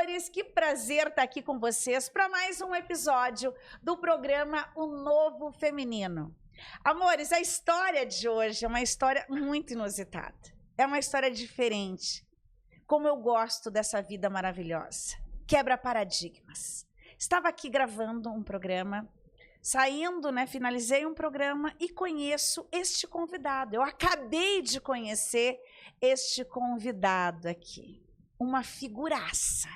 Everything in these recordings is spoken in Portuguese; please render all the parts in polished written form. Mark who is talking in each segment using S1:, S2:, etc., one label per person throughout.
S1: amores, que prazer estar aqui com vocês para mais um episódio do programa O Novo Feminino. Amores, a história de hoje é uma história muito inusitada. É uma história diferente. Como eu gosto dessa vida maravilhosa. Quebra paradigmas. Estava aqui gravando um programa, saindo, finalizei um programa e conheço este convidado. Eu acabei de conhecer este convidado aqui. Uma figuraça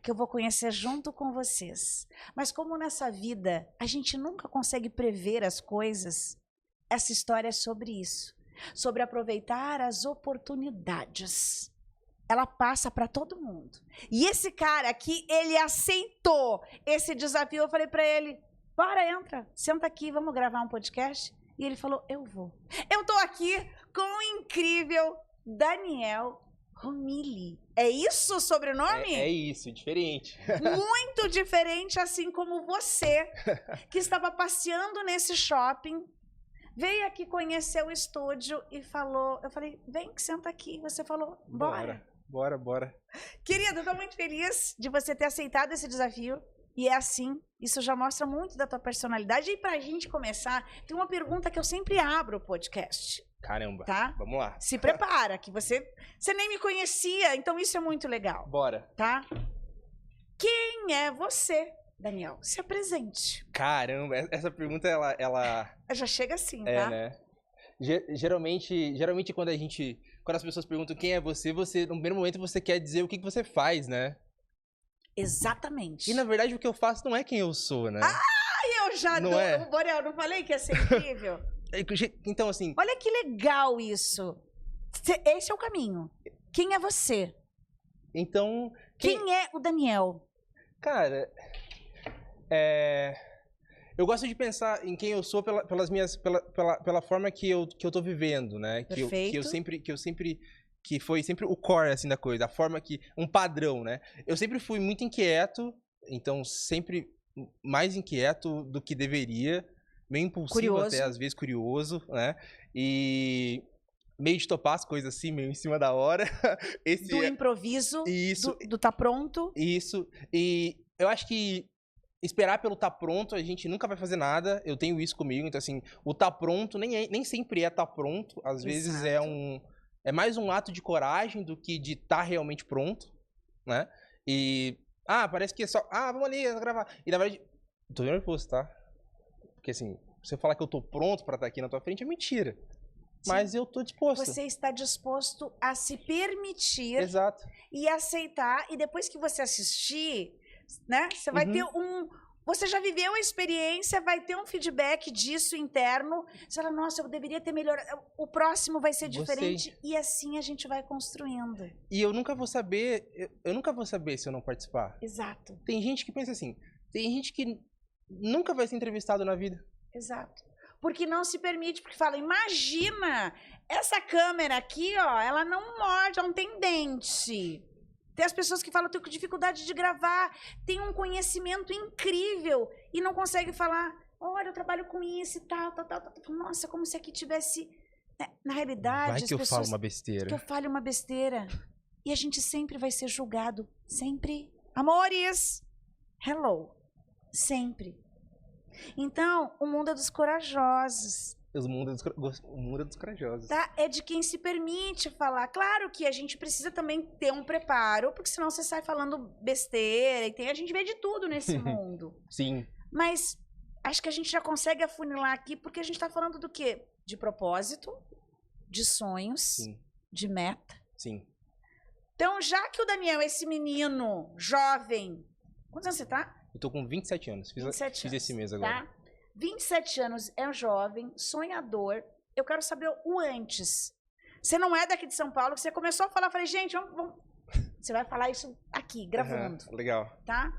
S1: que eu vou conhecer junto com vocês. Mas como nessa vida a gente nunca consegue prever as coisas, essa história é sobre isso. Sobre aproveitar as oportunidades. Ela passa para todo mundo. E esse cara aqui, ele aceitou esse desafio. Eu falei para ele, bora, entra, senta aqui, vamos gravar um podcast? E ele falou, eu vou. Eu tô aqui com o incrível Daniel Romilly. É isso o sobrenome?
S2: É isso, diferente.
S1: Muito diferente, assim como você, que estava passeando nesse shopping, veio aqui conhecer o estúdio e falou, eu falei, vem que senta aqui. Você falou, bora.
S2: Bora.
S1: Querida, eu tô muito feliz de você ter aceitado esse desafio. E é assim, isso já mostra muito da tua personalidade. E pra gente começar, tem uma pergunta que eu sempre abro o podcast.
S2: Caramba,
S1: tá?
S2: Vamos lá.
S1: Se prepara, que você nem me conhecia, então isso é muito legal.
S2: Bora.
S1: Tá? Quem é você, Daniel? Se apresente.
S2: Caramba, essa pergunta, ela...
S1: Já chega assim,
S2: é,
S1: tá?
S2: né? Geralmente quando as pessoas perguntam quem é você, no primeiro momento você quer dizer o que você faz, né?
S1: Exatamente.
S2: E na verdade o que eu faço não é quem eu sou, né?
S1: Eu já
S2: não
S1: dou.
S2: É?
S1: Borel, não falei que ia ser incrível?
S2: Então, assim...
S1: Olha que legal isso. Esse é o caminho. Quem é você?
S2: Então...
S1: Quem é o Daniel?
S2: Cara, eu gosto de pensar em quem eu sou pela forma que eu tô vivendo, né? Que foi sempre o core, assim, da coisa. A forma um padrão, né? Eu sempre fui muito inquieto, então sempre mais inquieto do que deveria. Meio impulsivo
S1: curioso.
S2: Até, às vezes curioso, né? E meio de topar as coisas assim, meio em cima da hora.
S1: Do improviso,
S2: isso,
S1: do tá pronto.
S2: Isso. E eu acho que esperar pelo tá pronto, a gente nunca vai fazer nada. Eu tenho isso comigo. Então, assim, o tá pronto nem sempre é tá pronto. Às vezes é mais um ato de coragem do que de tá realmente pronto, né? E, parece que é só, vamos ali gravar. E, na verdade, tô nervoso, tá? Porque, assim, você falar que eu tô pronto pra estar aqui na tua frente é mentira. Sim. Mas eu tô disposto.
S1: Você está disposto a se permitir.
S2: Exato.
S1: E aceitar. E depois que você assistir, né? Você vai ter Você já viveu a experiência, vai ter um feedback disso interno. Você fala, nossa, eu deveria ter melhorado. O próximo vai ser diferente. E assim a gente vai construindo.
S2: E eu nunca vou saber, se eu não participar.
S1: Exato.
S2: Tem gente que pensa assim, tem gente que nunca vai ser entrevistado na vida.
S1: Exato. Porque não se permite, porque fala, imagina, essa câmera aqui, ó, ela não morde, ela não tem dente. Tem as pessoas que falam, eu tenho dificuldade de gravar, tem um conhecimento incrível e não consegue falar, olha, eu trabalho com isso e tal. Nossa, como se aqui tivesse... Na realidade,
S2: vai que eu falo uma besteira.
S1: Que eu fale uma besteira. E a gente sempre vai ser julgado. Sempre. Amores! Hello. Sempre. Então, o mundo é dos corajosos.
S2: O mundo é dos corajosos.
S1: Tá? É de quem se permite falar. Claro que a gente precisa também ter um preparo, porque senão você sai falando besteira. A gente vê de tudo nesse mundo.
S2: Sim.
S1: Mas acho que a gente já consegue afunilar aqui, porque a gente está falando do quê? De propósito, de sonhos,
S2: sim,
S1: de meta.
S2: Sim.
S1: Então, já que o Daniel é esse menino jovem... Quantos anos você tá?
S2: Eu tô com 27 anos. Fiz esse mês agora. Tá?
S1: 27 anos, é um jovem, sonhador. Eu quero saber o antes. Você não é daqui de São Paulo, você começou a falar, eu falei, gente, vamos... Você vai falar isso aqui, gravando.
S2: Legal.
S1: Tá?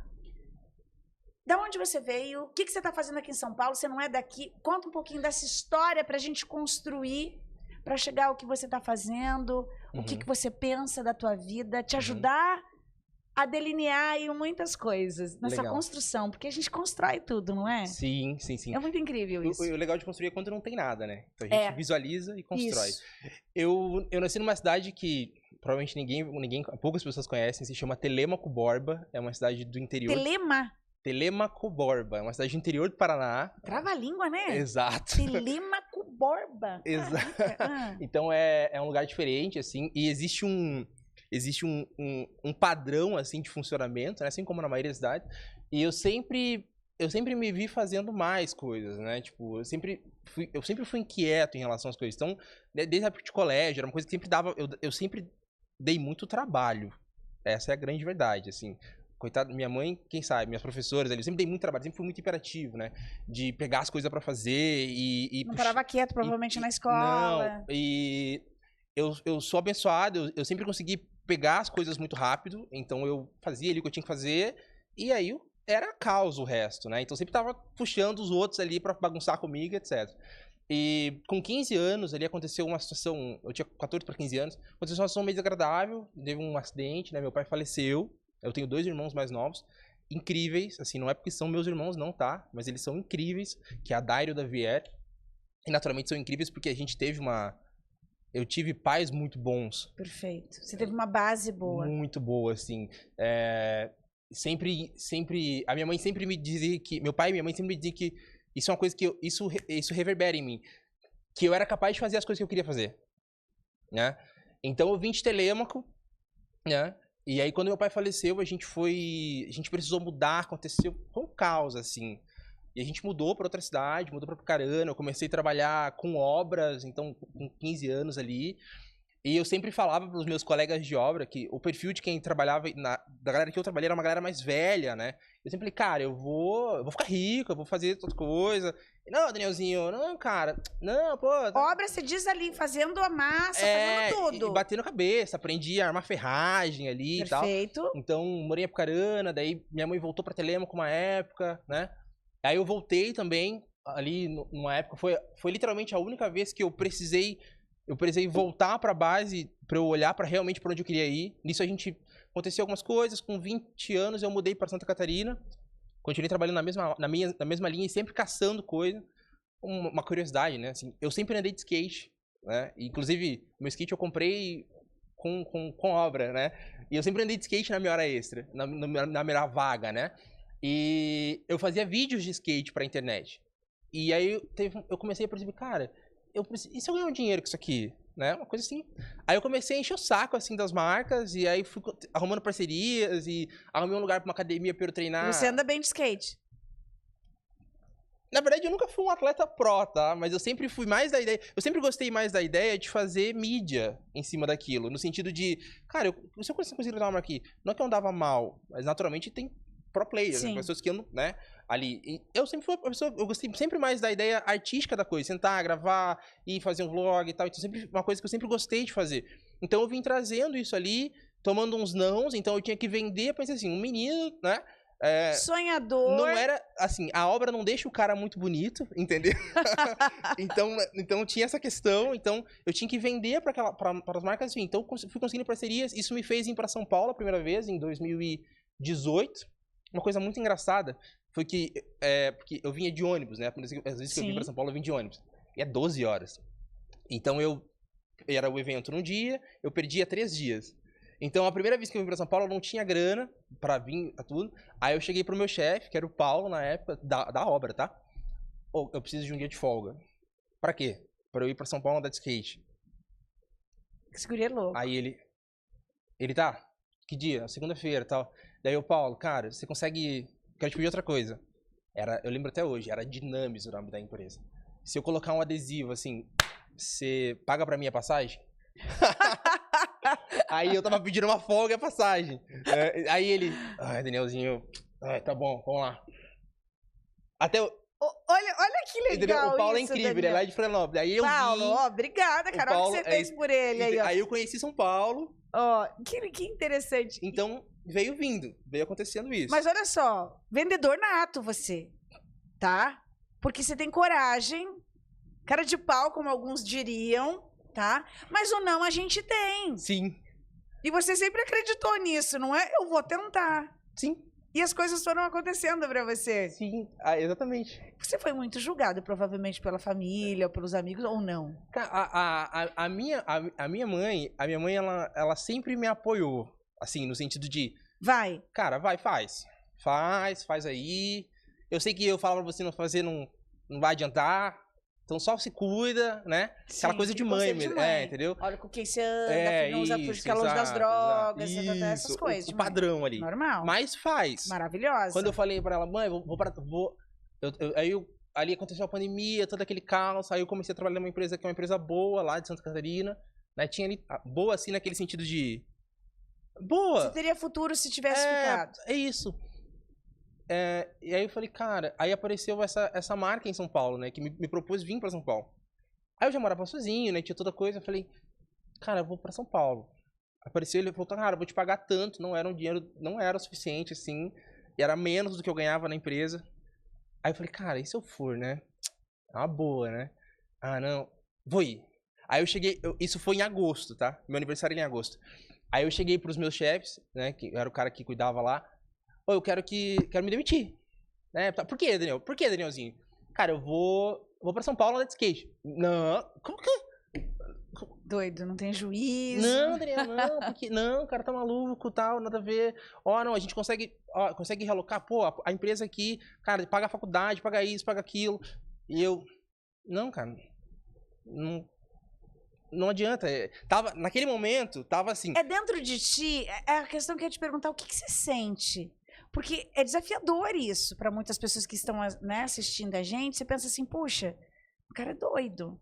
S1: Da onde você veio? O que você tá fazendo aqui em São Paulo? Você não é daqui? Conta um pouquinho dessa história pra gente construir, pra chegar ao que você tá fazendo, o que você pensa da tua vida, te ajudar a delinear aí muitas coisas nessa construção, porque a gente constrói tudo, não é?
S2: Sim.
S1: É muito incrível isso.
S2: O legal de construir é quando não tem nada, né? Então a gente visualiza e constrói.
S1: Isso.
S2: Eu nasci numa cidade que provavelmente poucas pessoas conhecem, se chama Telêmaco Borba, é uma cidade do interior. Telêmaco Borba, é uma cidade do interior do Paraná.
S1: Trava a língua, né?
S2: Exato.
S1: Telêmaco Borba.
S2: Exato. Então é um lugar diferente, assim, e existe um padrão, assim, de funcionamento, né? Assim como na maioria das cidades. E eu sempre me vi fazendo mais coisas, né? Tipo, eu sempre fui inquieto em relação às coisas. Então, desde a época de colégio, era uma coisa que sempre dava... Eu sempre dei muito trabalho. Essa é a grande verdade, assim. Coitado, minha mãe, quem sabe, minhas professoras, eu sempre dei muito trabalho, sempre fui muito imperativo, né? De pegar as coisas pra fazer e
S1: não parava quieto, provavelmente, na escola.
S2: Não, e eu sou abençoado, eu sempre consegui pegar as coisas muito rápido, então eu fazia ali o que eu tinha que fazer, e aí era caos o resto, né? Então eu sempre tava puxando os outros ali pra bagunçar comigo, etc. E com 15 anos ali aconteceu uma situação, eu tinha 14 para 15 anos, aconteceu uma situação meio desagradável, teve um acidente, né? Meu pai faleceu. Eu tenho 2 irmãos mais novos, incríveis, assim, não é porque são meus irmãos não, tá? Mas eles são incríveis, que é a Dairo e o Davier. E naturalmente são incríveis porque a gente teve eu tive pais muito bons.
S1: Perfeito. Você teve uma base boa.
S2: Muito boa, assim. Sempre, a minha mãe sempre me dizia que, meu pai e minha mãe sempre me diziam que isso é uma coisa que isso reverbera em mim. Que eu era capaz de fazer as coisas que eu queria fazer, né? Então eu vim de Telêmaco, né? E aí, quando meu pai faleceu, a gente precisou mudar, foi um caos, assim. E a gente mudou para outra cidade, mudou para Apucarana, eu comecei a trabalhar com obras, então, com 15 anos ali. E eu sempre falava para os meus colegas de obra que o perfil de quem trabalhava, da galera que eu trabalhei, era uma galera mais velha, né? Eu sempre falei, cara, eu vou ficar rico, eu vou fazer outra coisa. Não, Danielzinho, não, cara, não, pô...
S1: Obra, se diz ali, fazendo a massa, fazendo tudo.
S2: E batendo cabeça, aprendi a armar ferragem ali e tal.
S1: Perfeito.
S2: Então, morei em Apucarana, daí minha mãe voltou pra Telêmaco uma época, né? Aí eu voltei também, ali numa época, foi literalmente a única vez que eu precisei voltar pra base pra eu olhar realmente pra onde eu queria ir. Nisso aconteceu algumas coisas, com 20 anos eu mudei pra Santa Catarina, continuei trabalhando na mesma linha e sempre caçando coisa. Uma curiosidade, né? Assim, eu sempre andei de skate, né? Inclusive, meu skate eu comprei com obra, né? E eu sempre andei de skate na minha hora extra, na minha vaga, né? E eu fazia vídeos de skate pra internet. E aí eu comecei a perceber, cara, e se eu ganhar um dinheiro com isso aqui? Né? Uma coisa assim. Aí eu comecei a encher o saco, assim, das marcas, e aí fui arrumando parcerias, e arrumei um lugar pra uma academia pra eu treinar.
S1: Você anda bem de skate?
S2: Na verdade, eu nunca fui um atleta pró, tá? Mas eu sempre fui mais da ideia... Eu sempre gostei mais da ideia de fazer mídia em cima daquilo. No sentido de... Cara, se eu conseguir dar uma aqui... Não é que eu andava mal, mas naturalmente tem pro players, né? Pessoas que andam, né? Ali. E eu sempre fui uma pessoa... Eu gostei sempre mais da ideia artística da coisa. Sentar, gravar, e fazer um vlog e tal. Então, sempre uma coisa que eu sempre gostei de fazer. Então, eu vim trazendo isso ali, tomando uns nãos. Então, eu tinha que vender. Pensei assim, um menino, né?
S1: Sonhador.
S2: Não era, assim, a obra não deixa o cara muito bonito, entendeu? então tinha essa questão, então eu tinha que vender para as marcas, enfim. Então fui conseguindo parcerias, isso me fez ir para São Paulo a primeira vez, em 2018. Uma coisa muito engraçada foi que, porque eu vinha de ônibus, né? Às vezes que eu vim para São Paulo, eu vim de ônibus. E é 12 horas. Então era o evento num dia, eu perdia 3 dias. Então, a primeira vez que eu vim pra São Paulo, eu não tinha grana pra vir a tudo. Aí eu cheguei pro meu chefe, que era o Paulo, na época, da obra, tá? Eu preciso de um dia de folga. Pra quê? Pra eu ir pra São Paulo andar de skate.
S1: Esse guri é louco.
S2: Aí ele tá, que dia? Segunda-feira e tal. Daí o Paulo, cara, você consegue... Quero te pedir outra coisa. Eu lembro até hoje, era Dinamis o nome da empresa. Se eu colocar um adesivo assim, você paga pra mim a passagem? Aí eu tava pedindo uma folga e a passagem. Aí ele... Ai, Danielzinho... Ai, tá bom, vamos lá. Até...
S1: Olha que legal.
S2: Entendeu? O Paulo
S1: isso,
S2: é incrível,
S1: Daniel.
S2: ele é lá de Florianópolis. Aí eu
S1: Paulo, obrigada, cara. Olha o que você fez por ele aí, ó.
S2: Aí eu conheci São Paulo.
S1: Que interessante.
S2: Então, veio acontecendo isso.
S1: Mas olha só, vendedor nato você, tá? Porque você tem coragem, cara de pau, como alguns diriam, tá? Mas o não a gente tem.
S2: Sim.
S1: E você sempre acreditou nisso, não é? Eu vou tentar.
S2: Sim.
S1: E as coisas foram acontecendo pra você.
S2: Sim, exatamente.
S1: Você foi muito julgado, provavelmente, pela família, ou pelos amigos, ou não?
S2: A minha mãe, ela sempre me apoiou. Assim, no sentido de,
S1: Vai.
S2: cara, vai, faz. Faz aí. Eu sei que eu falo pra você não fazer, não vai adiantar. Então só se cuida, né? Aquela
S1: Sim,
S2: coisa de mãe mesmo. Entendeu?
S1: Olha com quem você anda, não usa ficar longe das drogas, essas coisas.
S2: O padrão ali.
S1: Normal.
S2: Mas faz.
S1: Maravilhosa.
S2: Quando eu falei pra ela, mãe, ali aconteceu a pandemia, todo aquele caos, aí eu comecei a trabalhar numa empresa que é uma empresa boa, lá de Santa Catarina, né? Tinha ali, boa assim, naquele sentido de... Boa!
S1: Você teria futuro se tivesse ficado.
S2: É isso. E aí eu falei, cara, aí apareceu essa marca em São Paulo, né? Que me propôs vir pra São Paulo. Aí eu já morava sozinho, né? Tinha toda coisa, eu falei, cara, eu vou pra São Paulo. Apareceu, ele falou, cara, eu vou te pagar tanto, não era um dinheiro, não era o suficiente, assim, e era menos do que eu ganhava na empresa. Aí eu falei, cara, e se eu for, né? É uma boa, né? Ah, não, vou ir. Aí eu cheguei, isso foi em agosto, tá? Meu aniversário era em agosto. Aí eu cheguei pros meus chefes, né? Que era o cara que cuidava lá. Ô, eu quero me demitir. Né? Por quê, Daniel? Por quê, Danielzinho? Cara, eu vou pra São Paulo andar de skate. Não, como que...
S1: Doido, não tem juízo.
S2: Não, Daniel, não, porque... Não, cara, tá maluco, tal, nada a ver. Ó, não, a gente consegue realocar, pô, a empresa aqui, cara, paga a faculdade, paga isso, paga aquilo. E eu... Não, cara, não adianta. Naquele momento, tava assim...
S1: Dentro de ti, a questão que eu ia te perguntar, o que você sente? Porque é desafiador isso para muitas pessoas que estão, né, assistindo a gente. Você pensa assim, puxa, o cara é doido,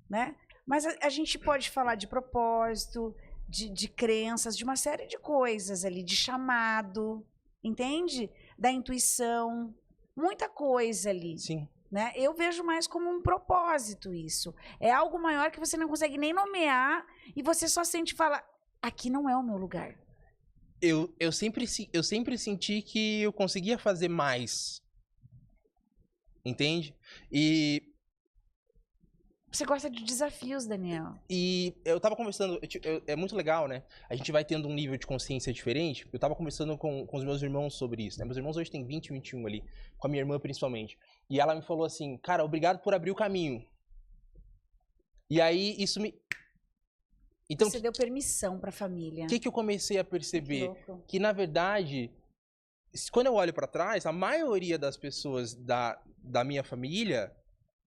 S1: né? Mas a gente pode falar de propósito, de crenças, de uma série de coisas ali, de chamado, entende? Da intuição, muita coisa ali.
S2: Sim.
S1: Né? Eu vejo mais como um propósito isso. É algo maior que você não consegue nem nomear e você só sente e fala, aqui não é o meu lugar.
S2: Eu sempre senti que eu conseguia fazer mais. Entende? E...
S1: Você gosta de desafios, Daniel.
S2: E eu tava conversando... É muito legal, né? A gente vai tendo um nível de consciência diferente. Eu tava conversando com os meus irmãos sobre isso, né? Meus irmãos hoje têm 20 e 21 ali. Com a minha irmã, principalmente. E ela me falou assim, cara, obrigado por abrir o caminho. E aí, isso me... Então,
S1: você deu permissão pra família.
S2: O que eu comecei a perceber? Que, na verdade, quando eu olho pra trás, a maioria das pessoas da minha família,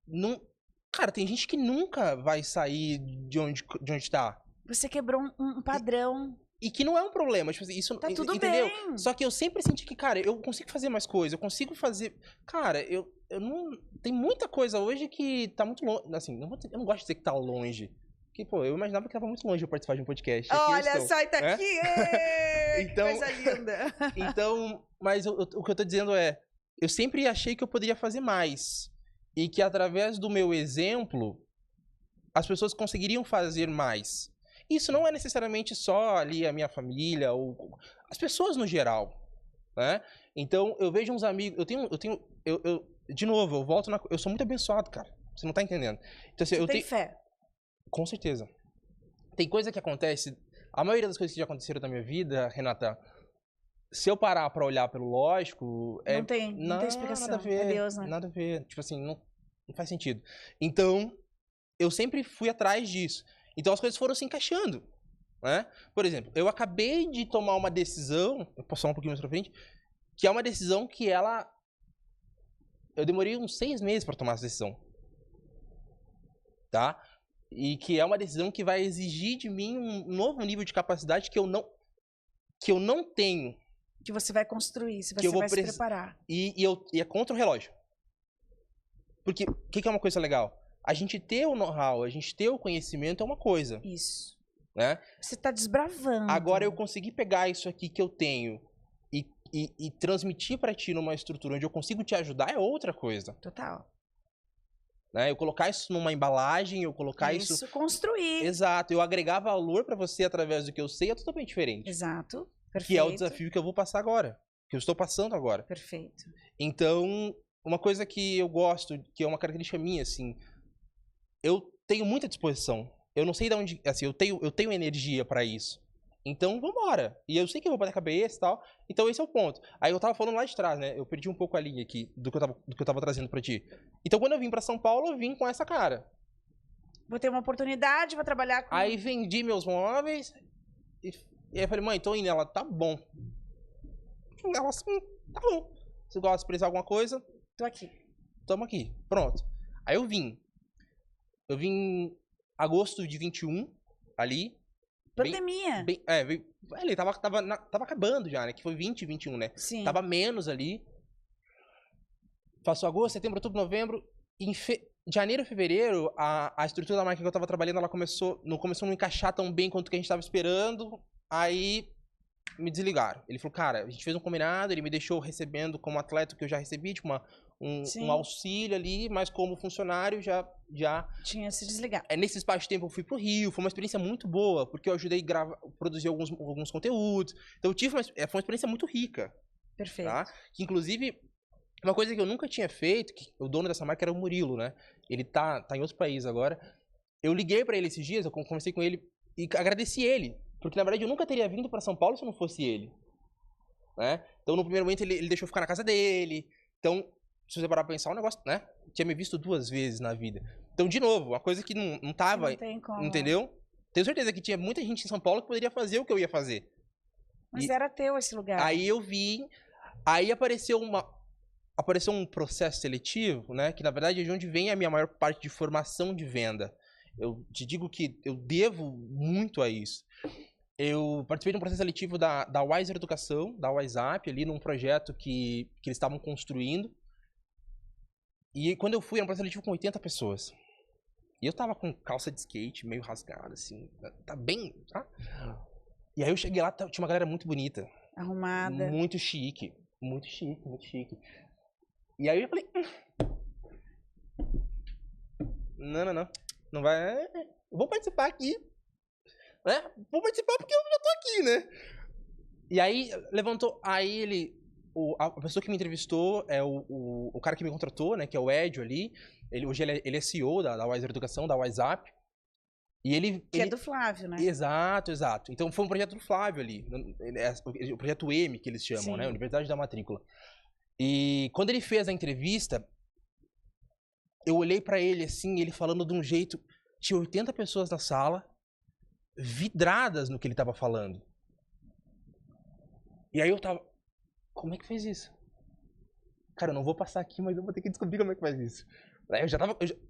S2: não... Cara, tem gente que nunca vai sair de onde tá.
S1: Você quebrou um padrão.
S2: E que não é um problema, tipo assim, isso,
S1: tá tudo
S2: entendeu?
S1: Bem.
S2: Só que eu sempre senti que, cara, eu consigo fazer mais coisas, eu consigo fazer... Cara, eu não... Tem muita coisa hoje que tá muito longe, assim, eu não gosto de dizer que tá longe. Porque, pô, eu imaginava que tava muito longe de eu participar de um podcast.
S1: Olha só, tá aqui!
S2: Então,
S1: que coisa linda!
S2: Então, mas o que eu tô dizendo é, eu sempre achei que eu poderia fazer mais. E que através do meu exemplo, as pessoas conseguiriam fazer mais. Isso não é necessariamente só ali a minha família, ou as pessoas no geral, né? Então, eu vejo uns amigos, de novo, eu volto eu sou muito abençoado, cara. Você não tá entendendo. Então, assim,
S1: você tem fé?
S2: Com certeza. Tem coisa que acontece, a maioria das coisas que já aconteceram na minha vida, Renata, se eu parar pra olhar pelo lógico...
S1: Não tem explicação.
S2: Nada a ver,
S1: Deus, né?
S2: Nada a ver. Tipo assim, não faz sentido. Então, eu sempre fui atrás disso. Então, as coisas foram se encaixando, né? Por exemplo, eu acabei de tomar uma decisão, eu posso falar um pouquinho mais pra frente, que é uma decisão que eu demorei uns 6 meses pra tomar essa decisão. Tá? E que é uma decisão que vai exigir de mim um novo nível de capacidade que eu não tenho.
S1: Que você vai construir, você vai se preparar.
S2: E é contra o relógio. Porque o que é uma coisa legal? A gente ter o know-how, a gente ter o conhecimento é uma coisa.
S1: Isso.
S2: Né?
S1: Você tá desbravando.
S2: Agora eu consegui pegar isso aqui que eu tenho e transmitir pra ti numa estrutura onde eu consigo te ajudar é outra coisa.
S1: Total.
S2: Né? Eu colocar isso numa embalagem, eu colocar isso...
S1: Isso, construir.
S2: Exato. Eu agregar valor pra você através do que eu sei é totalmente diferente.
S1: Exato. Perfeito.
S2: Que é o desafio que eu vou passar agora. Que eu estou passando agora.
S1: Perfeito.
S2: Então, uma coisa que eu gosto, que é uma característica minha, assim... Eu tenho muita disposição. Eu não sei de onde... Assim, eu tenho energia pra isso. Então, vambora. E eu sei que eu vou bater a cabeça e tal. Então, esse é o ponto. Aí eu tava falando lá de trás, né? Eu perdi um pouco a linha aqui do que eu tava trazendo pra ti. Então, quando eu vim pra São Paulo, eu vim com essa cara.
S1: Vou ter uma oportunidade, vou trabalhar com...
S2: Aí vendi meus móveis. E aí eu falei, mãe, tô indo. Ela, tá bom. Ela assim, tá bom. Você gosta de precisar de alguma coisa?
S1: Tô aqui.
S2: Tamo aqui. Pronto. Aí eu vim. Eu vim em agosto de 21, ali.
S1: Pandemia.
S2: Ele tava acabando já, né? Que foi 2021, né?
S1: Sim.
S2: Tava menos ali. Passou agosto, setembro, outubro, novembro. Em janeiro, fevereiro, a estrutura da marca que eu tava trabalhando, ela não começou a não encaixar tão bem quanto que a gente tava esperando. Aí me desligaram. Ele falou, cara, a gente fez um combinado, ele me deixou recebendo como atleta que eu já recebi, tipo um auxílio ali, mas como funcionário já...
S1: Tinha se desligado.
S2: Nesse espaço de tempo eu fui pro Rio, foi uma experiência muito boa, porque eu ajudei a produzir alguns conteúdos. Então eu tive foi uma experiência muito rica.
S1: Perfeito.
S2: Tá? Que inclusive, uma coisa que eu nunca tinha feito, que o dono dessa marca era o Murilo, né? Ele tá em outro país agora. Eu liguei pra ele esses dias, eu conversei com ele e agradeci ele. Porque na verdade eu nunca teria vindo pra São Paulo se não fosse ele. Né? Então no primeiro momento ele deixou eu ficar na casa dele. Então, se você parar pra pensar, um negócio, né? Tinha me visto 2 vezes na vida. Então, de novo, uma coisa que não tava,
S1: não tem como.
S2: Entendeu? Tenho certeza que tinha muita gente em São Paulo que poderia fazer o que eu ia fazer.
S1: Mas era teu esse lugar.
S2: Aí eu vim, aí apareceu um processo seletivo, né? Que na verdade é de onde vem a minha maior parte de formação de venda. Eu te digo que eu devo muito a isso. Eu participei de um processo seletivo da Wiser Educação, da WhatsApp, ali num projeto que eles estavam construindo. E quando eu fui, era um processo seletivo com 80 pessoas. E eu tava com calça de skate, meio rasgada, assim. Tá bem, tá? E aí eu cheguei lá, tinha uma galera muito bonita.
S1: Arrumada.
S2: Muito chique. Muito chique, muito chique. E aí eu falei... Não. Não vai... Eu vou participar aqui. Né? Vou participar porque eu já tô aqui, né? E aí levantou... Aí ele... A pessoa que me entrevistou é o cara que me contratou, né? Que é o Edio ali. Hoje ele é CEO da Wiser Educação, da WhatsApp. E
S1: é do Flávio, né?
S2: Exato. Então foi um projeto do Flávio ali. O projeto M, que eles chamam, né? Universidade da Matrícula. E quando ele fez a entrevista, eu olhei pra ele assim, ele falando de um jeito... Tinha 80 pessoas na sala, vidradas no que ele tava falando. E aí eu tava... Como é que fez isso? Cara, eu não vou passar aqui, mas eu vou ter que descobrir como é que faz isso.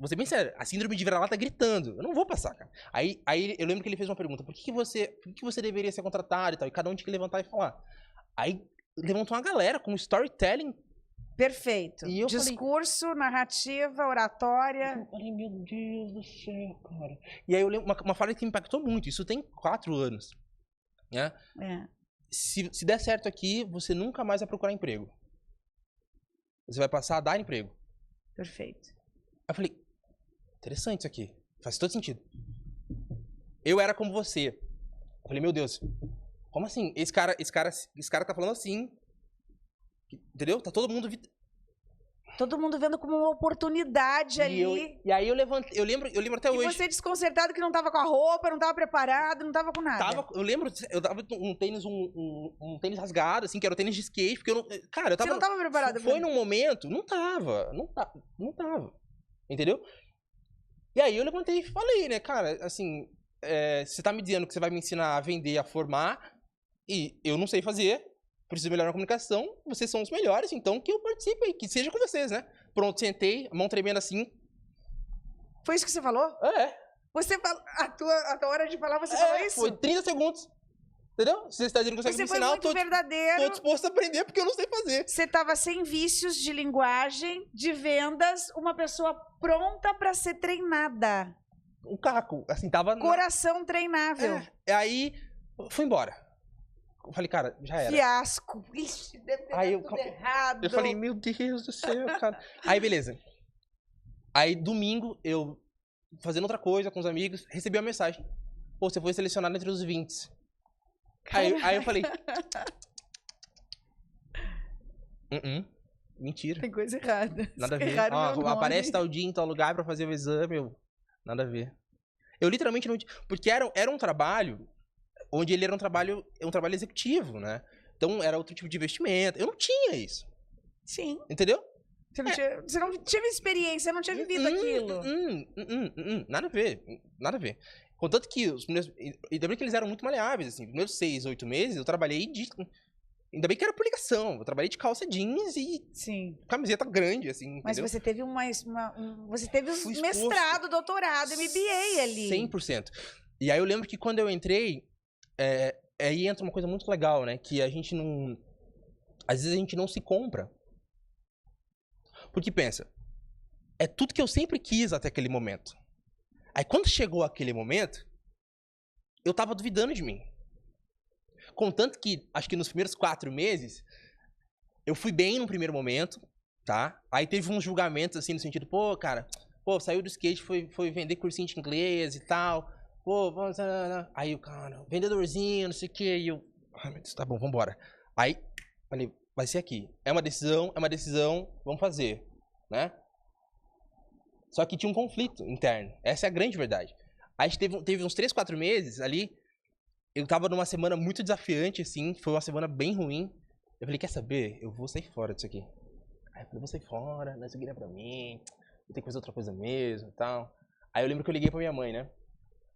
S2: Vou ser bem sério, a síndrome de vira-lata gritando. Eu não vou passar, cara. Aí eu lembro que ele fez uma pergunta. Por que você deveria ser contratado e tal? E cada um tinha que levantar e falar. Aí levantou uma galera com storytelling.
S1: Perfeito.
S2: E eu
S1: discurso, narrativa, oratória.
S2: Eu falei, meu Deus do céu, cara. E aí eu lembro uma fala que me impactou muito. Isso tem 4 anos. Né? Se der certo aqui, você nunca mais vai procurar emprego. Você vai passar a dar emprego.
S1: Perfeito.
S2: Aí eu falei, interessante isso aqui. Faz todo sentido. Eu era como você. Eu falei, meu Deus, como assim? Esse cara tá falando assim. Entendeu? Tá todo mundo...
S1: Todo mundo vendo como uma oportunidade ali.
S2: E aí eu levantei, eu lembro até hoje.
S1: E você desconcertado que não tava com a roupa, não tava preparado, não tava com nada.
S2: Eu tava com um tênis rasgado, assim, que era o tênis de skate, porque eu não... Cara, eu tava...
S1: Você não tava preparado?
S2: Foi num momento... Não tava. Entendeu? E aí eu levantei e falei, né, cara, assim... você tá me dizendo que você vai me ensinar a vender, a formar, e eu não sei fazer... Preciso melhorar a comunicação, vocês são os melhores, então que eu participe aí, que seja com vocês, né? Pronto, sentei, mão tremendo assim.
S1: Foi isso que você falou? Você a tua hora de falar, você falou isso?
S2: Foi 30 segundos. Entendeu? Você está dizendo que consegue me ensinar,
S1: muito verdadeiro.
S2: Tô disposto a aprender porque eu não sei fazer.
S1: Você estava sem vícios de linguagem, de vendas, uma pessoa pronta para ser treinada.
S2: Um caco, assim, tava...
S1: Coração treinável.
S2: Aí, fui embora. Eu falei, cara, já era.
S1: Fiasco. Ixi, deve ter tudo errado.
S2: Eu falei, meu Deus do céu, cara. Aí, beleza. Aí, domingo, eu fazendo outra coisa com os amigos, recebi uma mensagem. Pô, você foi selecionado entre os 20. Aí eu falei... Mentira.
S1: Tem coisa errada.
S2: Nada a ver. Aparece tal dia em tal lugar pra fazer o exame. Nada a ver. Eu literalmente não... Porque era um trabalho... onde ele era um trabalho executivo, né? Então era outro tipo de investimento. Eu não tinha isso.
S1: Sim.
S2: Entendeu?
S1: Você não tinha experiência, você não tinha vivido aquilo.
S2: Nada a ver. Nada a ver. Contanto que os primeiros. Ainda bem que eles eram muito maleáveis, assim. Os primeiros 6, 8 meses eu trabalhei de. Ainda bem que era por ligação. Eu trabalhei de calça jeans e
S1: Sim.
S2: camiseta grande, assim.
S1: Mas
S2: entendeu?
S1: você teve você teve um mestrado, doutorado, MBA ali.
S2: 100%. E aí eu lembro que quando eu entrei, aí entra uma coisa muito legal, né? Que a gente não. Às vezes a gente não se compra. Porque pensa, é tudo que eu sempre quis até aquele momento. Aí quando chegou aquele momento, eu tava duvidando de mim. Contanto que, acho que nos primeiros 4 meses, eu fui bem no primeiro momento, tá? Aí teve uns julgamentos, assim, no sentido, pô, cara, saiu do skate, foi vender cursinho de inglês e tal. Pô, vamos... Aí o cara, vendedorzinho, não sei o quê. E eu, meu Deus, tá bom, vambora. Aí, falei, vai ser aqui. É uma decisão, vamos fazer, né? Só que tinha um conflito interno. Essa é a grande verdade. Aí teve uns 3, 4 meses ali, eu tava numa semana muito desafiante, assim, foi uma semana bem ruim. Eu falei, quer saber? Eu vou sair fora disso aqui. Aí eu falei, vou sair fora, não é isso aqui pra mim, vou ter que fazer outra coisa mesmo e tal. Aí eu lembro que eu liguei pra minha mãe, né?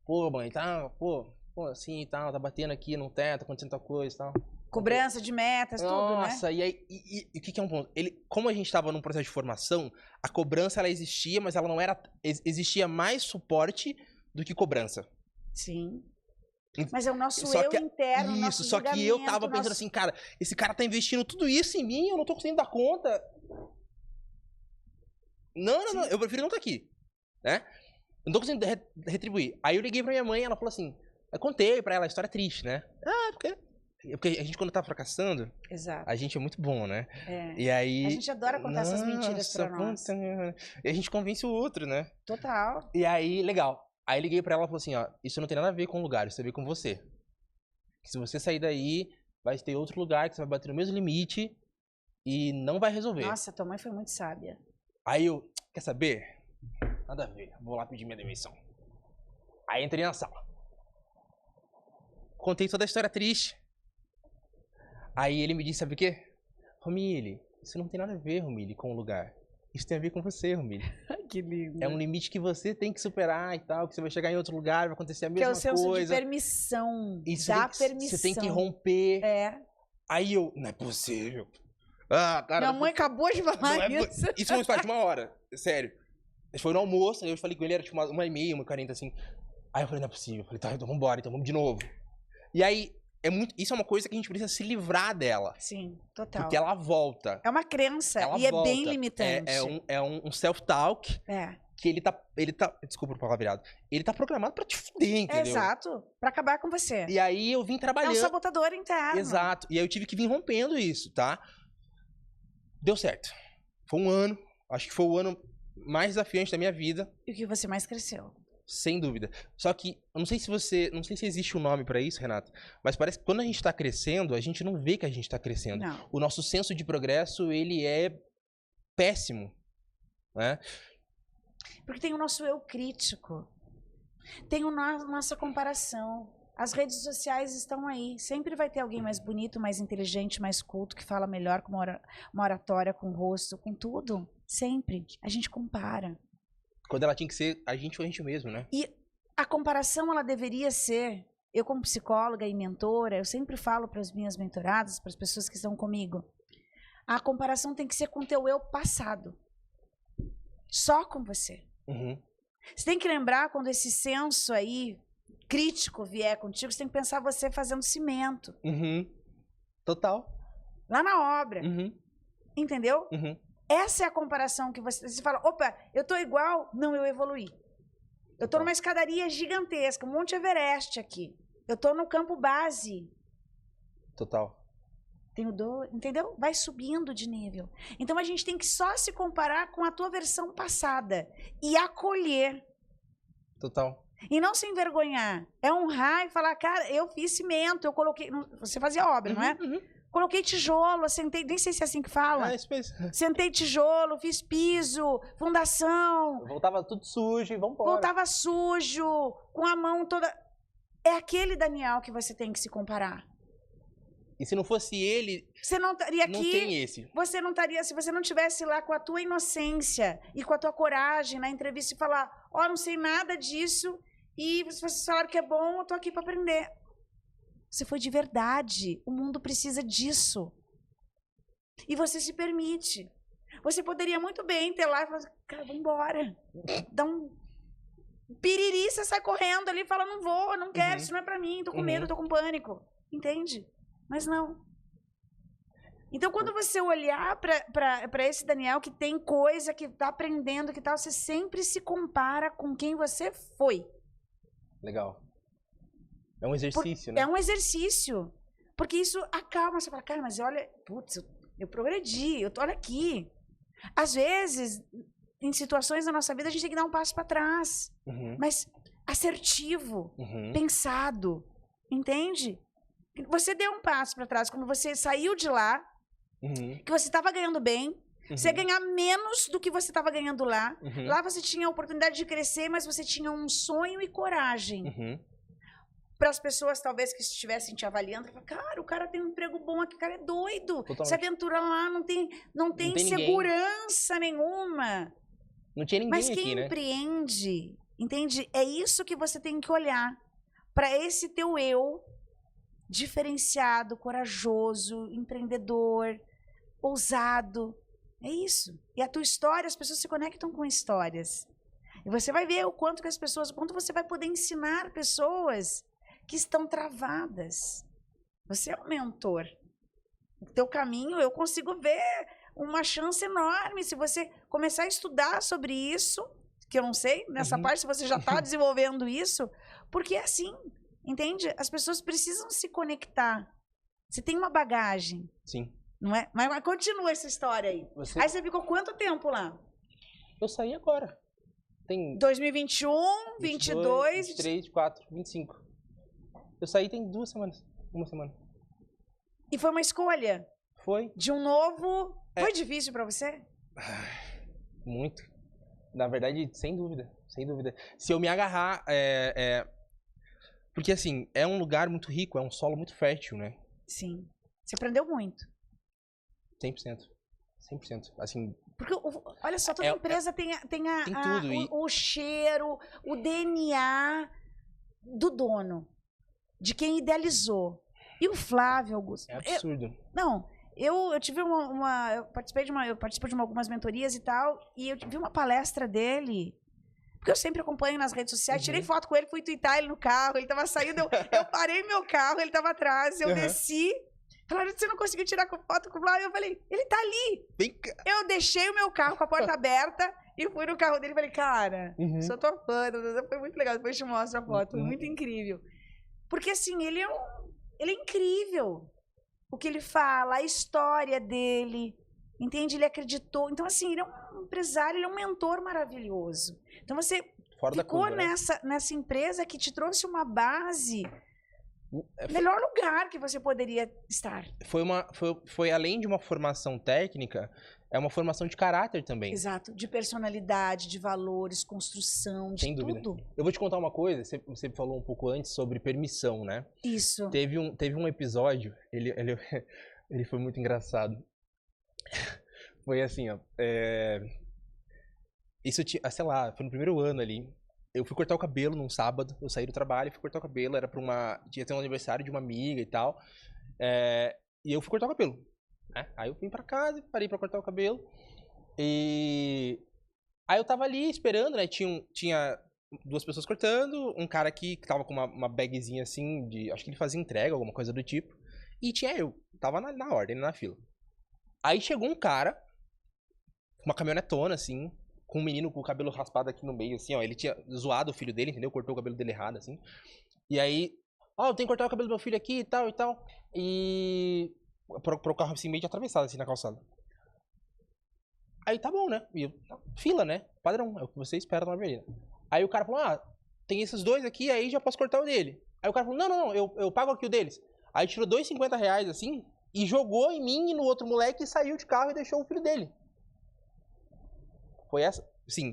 S2: Pô, mãe, tá, pô, assim e tal, tá batendo aqui no teto, acontecendo tal coisa e tal.
S1: Cobrança de metas, tudo, né?
S2: Nossa, e aí, o que é um ponto? Como a gente tava num processo de formação, a cobrança, ela existia, mas ela não era, existia mais suporte do que cobrança.
S1: Sim. Mas é o nosso
S2: Só
S1: eu
S2: que,
S1: interno,
S2: isso,
S1: nosso
S2: só que eu tava pensando assim, cara, esse cara tá investindo tudo isso em mim, eu não tô conseguindo dar conta. Não, eu prefiro não estar aqui, né? Eu não tô conseguindo retribuir. Aí eu liguei pra minha mãe, ela falou assim, eu contei pra ela a história triste, né? Porque a gente quando tá fracassando,
S1: exato,
S2: a gente é muito bom, né?
S1: É.
S2: E aí...
S1: A gente adora contar essas mentiras pra nós.
S2: E a gente convence o outro, né?
S1: Total.
S2: E aí, legal. Aí liguei pra ela e falou assim, ó, isso não tem nada a ver com o lugar, isso tem a ver com você. Que se você sair daí, vai ter outro lugar que você vai bater no mesmo limite e não vai resolver.
S1: Nossa, tua mãe foi muito sábia.
S2: Aí eu, quer saber? Nada a ver, vou lá pedir minha demissão. Aí entrei na sala. Contei toda a história triste. Aí ele me disse, sabe o quê? Romilly, isso não tem nada a ver, Romilly, com o lugar. Isso tem a ver com você, Romilly.
S1: Que lindo.
S2: É um limite que você tem que superar e tal, que você vai chegar em outro lugar, vai acontecer a mesma coisa.
S1: Que é o senso de permissão. Permissão.
S2: Você tem que romper.
S1: É.
S2: Aí eu, não é possível. Ah, cara.
S1: Minha mãe acabou de falar isso.
S2: Isso foi um espaço de 1 hora, sério. Foi no almoço, aí eu falei com ele, era tipo 1h30, 1h40, assim. Aí eu falei, não é possível. Eu falei, tá, então vambora, então vamos de novo. E aí, isso é uma coisa que a gente precisa se livrar dela.
S1: Sim, total.
S2: Porque ela volta.
S1: É uma crença
S2: ela
S1: e
S2: volta.
S1: É bem limitante.
S2: É um self-talk. Que ele tá, desculpa o palavreado, ele tá programado pra te fuder, entendeu?
S1: Exato, pra acabar com você.
S2: E aí eu vim trabalhando.
S1: É um sabotador interno.
S2: Exato, e aí eu tive que vir rompendo isso, tá? Deu certo. Foi um ano, acho que foi o ano mais desafiante da minha vida.
S1: E o que você mais cresceu?
S2: Sem dúvida. Só que, eu não sei se existe um nome pra isso, Renata, mas parece que quando a gente tá crescendo, a gente não vê que a gente tá crescendo.
S1: Não.
S2: O nosso senso de progresso, ele é péssimo, né?
S1: Porque tem o nosso eu crítico. Tem nossa comparação. As redes sociais estão aí. Sempre vai ter alguém mais bonito, mais inteligente, mais culto, que fala melhor, com uma oratória, com rosto, com tudo. Sempre. A gente compara.
S2: Quando ela tinha que ser a gente ou a gente mesmo, né?
S1: E a comparação, ela deveria ser... Eu, como psicóloga e mentora, eu sempre falo para as minhas mentoradas, para as pessoas que estão comigo, a comparação tem que ser com o teu eu passado. Só com você.
S2: Uhum.
S1: Você tem que lembrar, quando esse senso aí crítico vier contigo, você tem que pensar você fazendo cimento.
S2: Uhum. Total.
S1: Lá na obra.
S2: Uhum.
S1: Entendeu?
S2: Uhum.
S1: Essa é a comparação que você fala, opa, eu tô igual, não, eu evoluí. Eu tô numa escadaria gigantesca, um Monte Everest aqui. Eu tô no campo base.
S2: Total.
S1: Entendeu? Vai subindo de nível. Então a gente tem que só se comparar com a tua versão passada e acolher.
S2: Total.
S1: E não se envergonhar. É honrar e falar, cara, eu fiz cimento, eu coloquei... Você fazia obra, não é?
S2: Uhum.
S1: Coloquei tijolo, sentei... Nem sei se é assim que fala. Sentei tijolo, fiz piso, fundação.
S2: Voltava tudo sujo e vambora.
S1: Voltava sujo, com a mão toda... é aquele Daniel que você tem que se comparar.
S2: E se não fosse ele,
S1: Você não estaria aqui,
S2: não tem esse.
S1: você não estaria, se você não tivesse lá com a tua inocência e com a tua coragem na entrevista e falar, não sei nada disso, e vocês falaram que é bom, eu tô aqui para aprender. Você foi de verdade. O mundo precisa disso. E você se permite. Você poderia muito bem ter lá e falar, cara, vou embora. Dá um piriri, você sai correndo ali e fala, não vou, não quero, isso não é para mim, tô com medo, tô com pânico. Entende? Mas não. Então, quando você olhar para esse Daniel que tem coisa, que tá aprendendo, que tal, você sempre se compara com quem você foi.
S2: Legal. É um exercício, né?
S1: É um exercício. Porque isso acalma. Você fala, cara, mas olha, putz, eu progredi, olha aqui. Às vezes, em situações da nossa vida, a gente tem que dar um passo para trás. Mas assertivo, pensado. Entende? Você deu um passo para trás quando você saiu de lá, que você estava ganhando bem, você ia ganhar menos do que você estava ganhando lá. Lá você tinha a oportunidade de crescer, mas você tinha um sonho e coragem. Para as pessoas, talvez, que estivessem te avaliando, cara, o cara tem um emprego bom aqui, o cara é doido. Totalmente. Se aventura lá, não tem segurança nenhuma.
S2: Não tinha ninguém
S1: mas
S2: aqui,
S1: quem
S2: né?
S1: empreende, entende? É isso que você tem que olhar. Para esse teu eu diferenciado, corajoso, empreendedor, ousado. É isso. E a tua história, as pessoas se conectam com histórias. E você vai ver o quanto você vai poder ensinar pessoas que estão travadas. Você é um mentor. O teu caminho, eu consigo ver uma chance enorme se você começar a estudar sobre isso, que eu não sei, nessa parte, se você já está desenvolvendo isso, porque é assim. Entende? As pessoas precisam se conectar. Você tem uma bagagem.
S2: Sim.
S1: Não é? Mas continua essa história aí. Aí você ficou quanto tempo lá?
S2: Eu saí agora. Tem
S1: 2021, 22...
S2: 23, 24, 25. Eu saí tem 2 semanas. 1 semana.
S1: E foi uma escolha?
S2: Foi.
S1: De um novo... Foi difícil pra você?
S2: Muito. Na verdade, sem dúvida. Sem dúvida. Se eu me agarrar... Porque, assim, é um lugar muito rico, é um solo muito fértil, né?
S1: Sim. Você aprendeu muito.
S2: 100%. 100%. Assim...
S1: Porque, olha só, toda empresa tem tudo, o cheiro, o DNA do dono, de quem idealizou. E o Flávio, Augusto...
S2: É absurdo.
S1: Eu tive eu participei de algumas mentorias e tal, e eu vi uma palestra dele... Porque eu sempre acompanho nas redes sociais, tirei foto com ele, fui twittar ele no carro, ele tava saindo, eu parei meu carro, ele tava atrás, eu desci. Falaram, você não conseguiu tirar foto com o Flávio? Eu falei, ele tá ali. Eu deixei o meu carro com a porta aberta e fui no carro dele e falei, cara, sou tua fã, foi muito legal, depois eu te mostro a foto, muito incrível. Porque assim, ele é incrível. O que ele fala, a história dele, entende? Ele acreditou. Então assim, ele é um empresário, ele é um mentor maravilhoso. Então você ficou nessa empresa que te trouxe uma base, melhor lugar que você poderia estar.
S2: Foi além de uma formação técnica, é uma formação de caráter também.
S1: Exato, de personalidade, de valores, construção, de
S2: Sem dúvida.
S1: tudo.
S2: Eu vou te contar uma coisa, você falou um pouco antes sobre permissão, né?
S1: Isso.
S2: Teve um episódio, ele foi muito engraçado. Foi assim, ó. Isso, sei lá, foi no primeiro ano ali. Eu fui cortar o cabelo num sábado. Eu saí do trabalho e fui cortar o cabelo. Era tinha ter um aniversário de uma amiga e tal. E eu fui cortar o cabelo. Né? Aí eu vim pra casa, parei pra cortar o cabelo. E aí eu tava ali esperando, né? Tinha 2 pessoas cortando. Um cara aqui que tava com uma bagzinha assim, acho que ele fazia entrega, alguma coisa do tipo. E tinha eu. Tava na ordem, na fila. Aí chegou um cara, uma caminhonetona, assim, com um menino com o cabelo raspado aqui no meio, assim, ó. Ele tinha zoado o filho dele, entendeu? Cortou o cabelo dele errado, assim. E aí, eu tenho que cortar o cabelo do meu filho aqui e tal, e tal. E... Pro carro, assim, meio de atravessado, assim, na calçada. Aí, tá bom, né? E fila, né? Padrão, é o que você espera na avenida. Aí o cara falou, tem esses 2 aqui, aí já posso cortar o dele. Aí o cara falou, não, eu pago aqui o deles. Aí tirou R$2,50, assim, e jogou em mim e no outro moleque e saiu de carro e deixou o filho dele.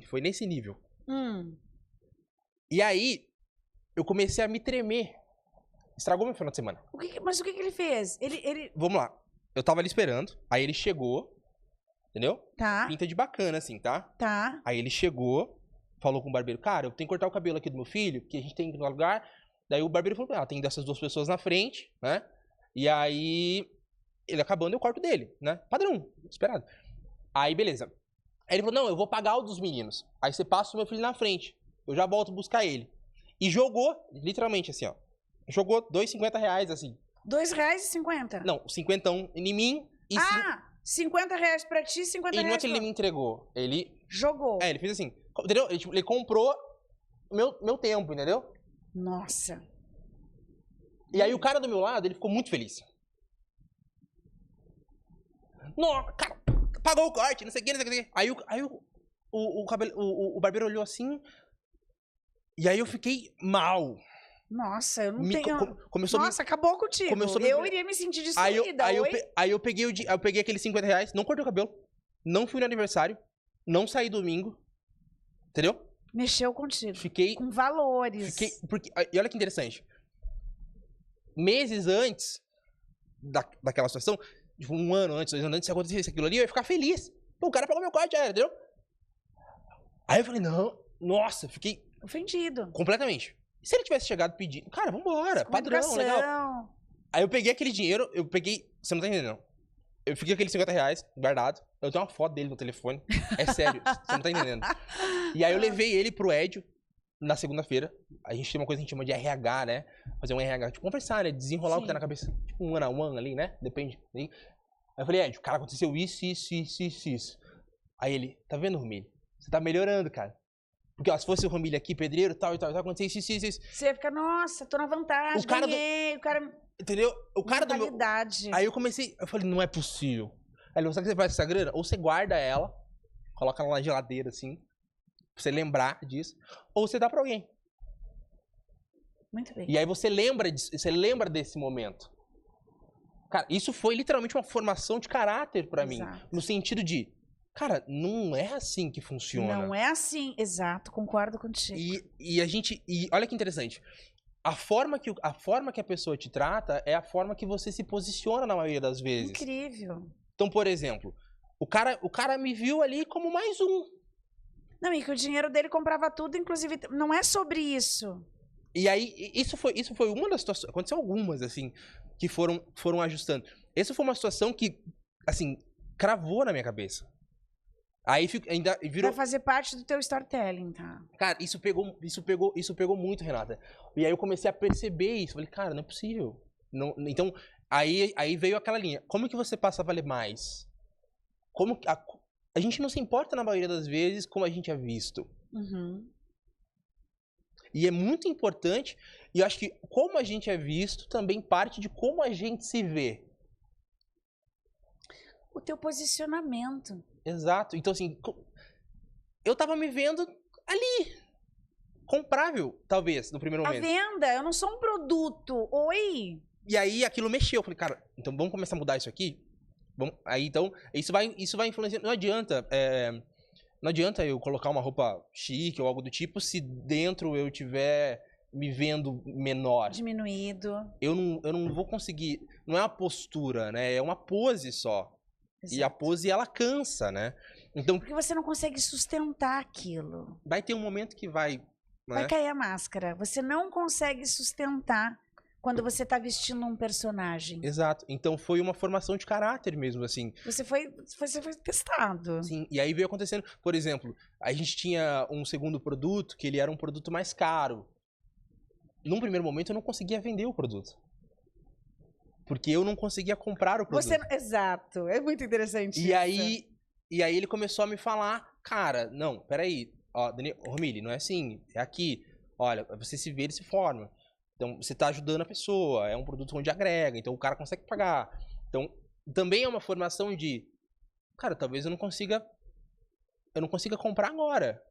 S2: Foi nesse nível. E aí, eu comecei a me tremer estragou meu final de semana.
S1: Mas o que ele fez? Ele...
S2: Vamos lá. Eu tava ali esperando, aí ele chegou, entendeu?
S1: Tá.
S2: Pinta de bacana, assim, tá?
S1: Tá.
S2: Aí ele chegou, falou com o barbeiro, cara, eu tenho que cortar o cabelo aqui do meu filho, porque a gente tem que ir no lugar. Daí o barbeiro falou, tem dessas duas pessoas na frente, né? E aí, ele acabando, eu corto dele, né? Padrão, esperado. Aí, beleza. Aí ele falou, não, eu vou pagar o dos meninos. Aí você passa o meu filho na frente. Eu já volto buscar ele. E jogou, literalmente assim, ó. Jogou R$2,50, assim.
S1: R$2,50?
S2: Não, 50 em mim e...
S1: R$50 pra ti, 50
S2: E não é
S1: reais
S2: que ele me entregou, ele...
S1: Jogou.
S2: Ele fez assim, entendeu? Ele comprou meu tempo, entendeu?
S1: Nossa.
S2: E aí o cara do meu lado, ele ficou muito feliz. Nossa, cara, pagou o corte, não sei o que, não sei o que. Aí o barbeiro olhou assim, e aí eu fiquei mal.
S1: Nossa, eu não tenho...
S2: Nossa,
S1: acabou contigo. Eu iria me sentir destruída.
S2: Aí eu peguei aqueles R$50, não cortei o cabelo, não fui no aniversário, não saí domingo, entendeu?
S1: Mexeu contigo.
S2: Fiquei...
S1: Com valores.
S2: E olha que interessante. Meses antes daquela situação, tipo, 1 ano antes, 2 anos antes, se acontecesse aquilo ali, eu ia ficar feliz. Pô, o cara pagou meu corte, entendeu? Aí eu falei, não, nossa, fiquei...
S1: Ofendido.
S2: Completamente. E se ele tivesse chegado pedindo, cara, vambora, padrão,
S1: educação.
S2: Legal. Aí eu peguei aquele dinheiro, você não tá entendendo, não. Eu fiquei com aqueles R$50 guardado, eu tenho uma foto dele no telefone, é sério, você não tá entendendo. E aí eu levei ele pro Edio, na segunda-feira, a gente tem uma coisa que a gente chama de RH, né? Fazer um RH, tipo, conversar, né? Desenrolar o que tá na cabeça. Tipo, um one on one ali, né? Depende. Aí eu falei, Ed, cara, aconteceu isso. Aí ele, tá vendo, Romilho? Você tá melhorando, cara. Porque, ó, se fosse o Romilho aqui, pedreiro, tal, aconteceu isso.
S1: Você ia ficar, nossa, tô na vantagem, ganhei, o cara...
S2: Entendeu? O cara do meu... Aí eu falei, não é possível. Aí ele falou, sabe o que você faz com essa grana? Ou você guarda ela, coloca ela na geladeira, assim, pra você lembrar disso, ou você dá pra alguém.
S1: Muito bem.
S2: E aí você lembra desse momento. Cara, isso foi literalmente uma formação de caráter pra mim. No sentido de, cara, não é assim que funciona.
S1: Não é assim, exato, concordo contigo.
S2: E olha que interessante. A forma que a pessoa te trata é a forma que você se posiciona na maioria das vezes.
S1: Incrível.
S2: Então, por exemplo, o cara me viu ali como mais um.
S1: Não, e que o dinheiro dele comprava tudo, inclusive, não é sobre isso.
S2: E aí, isso foi uma das situações, aconteceu algumas, assim, que foram ajustando. Essa foi uma situação que, assim, cravou na minha cabeça. Aí ainda virou...
S1: Vai fazer parte do teu storytelling, tá?
S2: Cara, isso pegou muito, Renata. E aí eu comecei a perceber isso. Falei, cara, não é possível. Não, então, aí veio aquela linha. Como que você passa a valer mais? Como que... A gente não se importa, na maioria das vezes, como a gente é visto.
S1: Uhum.
S2: E é muito importante, e eu acho que como a gente é visto também parte de como a gente se vê.
S1: O teu posicionamento.
S2: Exato. Então, assim, eu tava me vendo ali. Comprável, talvez, no primeiro momento.
S1: A venda, eu não sou um produto. Oi!
S2: E aí aquilo mexeu. Eu falei, cara, então vamos começar a mudar isso aqui? Aí então, isso vai influenciar. Não adianta eu colocar uma roupa chique ou algo do tipo se dentro eu tiver me vendo menor.
S1: Diminuído.
S2: Eu não vou conseguir. Não é uma postura, né? É uma pose só. Exato. E a pose, ela cansa, né? Então,
S1: porque você não consegue sustentar aquilo.
S2: Vai ter um momento que vai... Né?
S1: Vai cair a máscara. Você não consegue sustentar quando você tá vestindo um personagem.
S2: Exato. Então foi uma formação de caráter mesmo, assim.
S1: Você foi testado.
S2: Sim, e aí veio acontecendo. Por exemplo, a gente tinha um segundo produto, que ele era um produto mais caro. Num primeiro momento eu não conseguia vender o produto. Porque eu não conseguia comprar o produto.
S1: Exato. É muito interessante
S2: e aí ele começou a me falar, cara, não, peraí, ó, Romilly, não é assim, é aqui. Olha, você se vê dessa forma. Então, você tá ajudando a pessoa, é um produto onde agrega, então o cara consegue pagar. Então, também é uma formação de, cara, talvez eu não consiga comprar agora.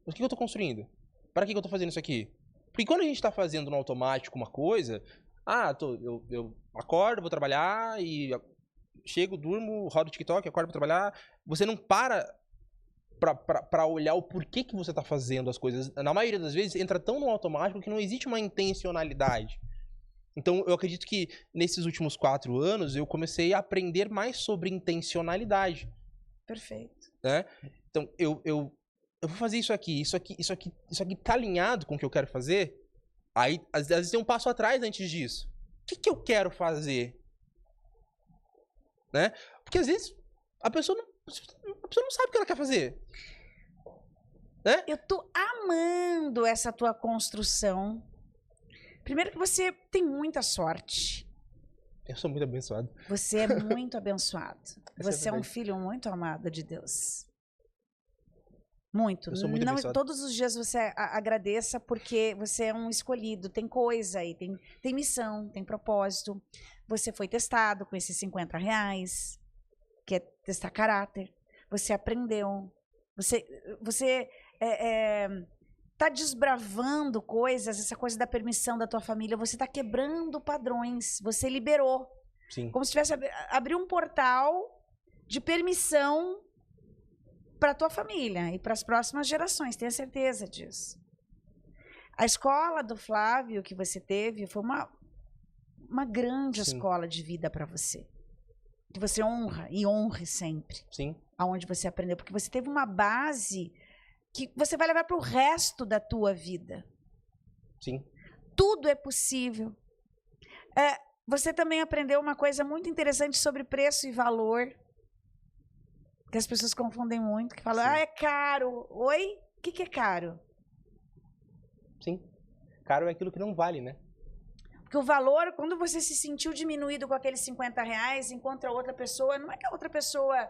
S2: Mas o que eu tô construindo? Para que eu tô fazendo isso aqui? Porque quando a gente tá fazendo no automático uma coisa, eu acordo, vou trabalhar e chego, durmo, rodo o TikTok, acordo pra trabalhar. Você não para pra olhar o porquê que você tá fazendo as coisas. Na maioria das vezes, entra tão no automático que não existe uma intencionalidade. Então, eu acredito que nesses últimos 4 anos, eu comecei a aprender mais sobre intencionalidade.
S1: Perfeito.
S2: Né? Então, eu vou fazer isso aqui tá alinhado com o que eu quero fazer? Aí, às vezes, tem um passo atrás antes disso. O que eu quero fazer? Né? Porque, às vezes, a pessoa não sabe o que ela quer fazer. Né?
S1: Eu tô amando essa tua construção. Primeiro que você tem muita sorte.
S2: Eu sou muito abençoado.
S1: Você é muito abençoado. Você é um
S2: verdade.
S1: filho muito amado de Deus. Muito.
S2: Eu sou muito abençoado.
S1: Todos os dias você agradeça porque você é um escolhido. Tem coisa aí, tem missão, tem propósito. Você foi testado com esses R$50, que é testar caráter. Você aprendeu. Você tá desbravando coisas, essa coisa da permissão da tua família, você tá quebrando padrões, você liberou.
S2: Sim.
S1: Como se tivesse abriu um portal de permissão para tua família e para as próximas gerações, tenha certeza disso. A escola do Flávio que você teve foi uma grande
S2: Sim.
S1: escola de vida para você. Que você honra e honre sempre.
S2: Sim.
S1: Aonde você aprendeu, porque você teve uma base que você vai levar para o resto da tua vida.
S2: Sim.
S1: Tudo é possível. Você também aprendeu uma coisa muito interessante sobre preço e valor, que as pessoas confundem muito, que falam,
S2: Sim.
S1: é caro. Oi? O que é caro?
S2: Sim. Caro é aquilo que não vale, né?
S1: Porque o valor, quando você se sentiu diminuído com aqueles R$50, encontra outra pessoa, não é que a outra pessoa...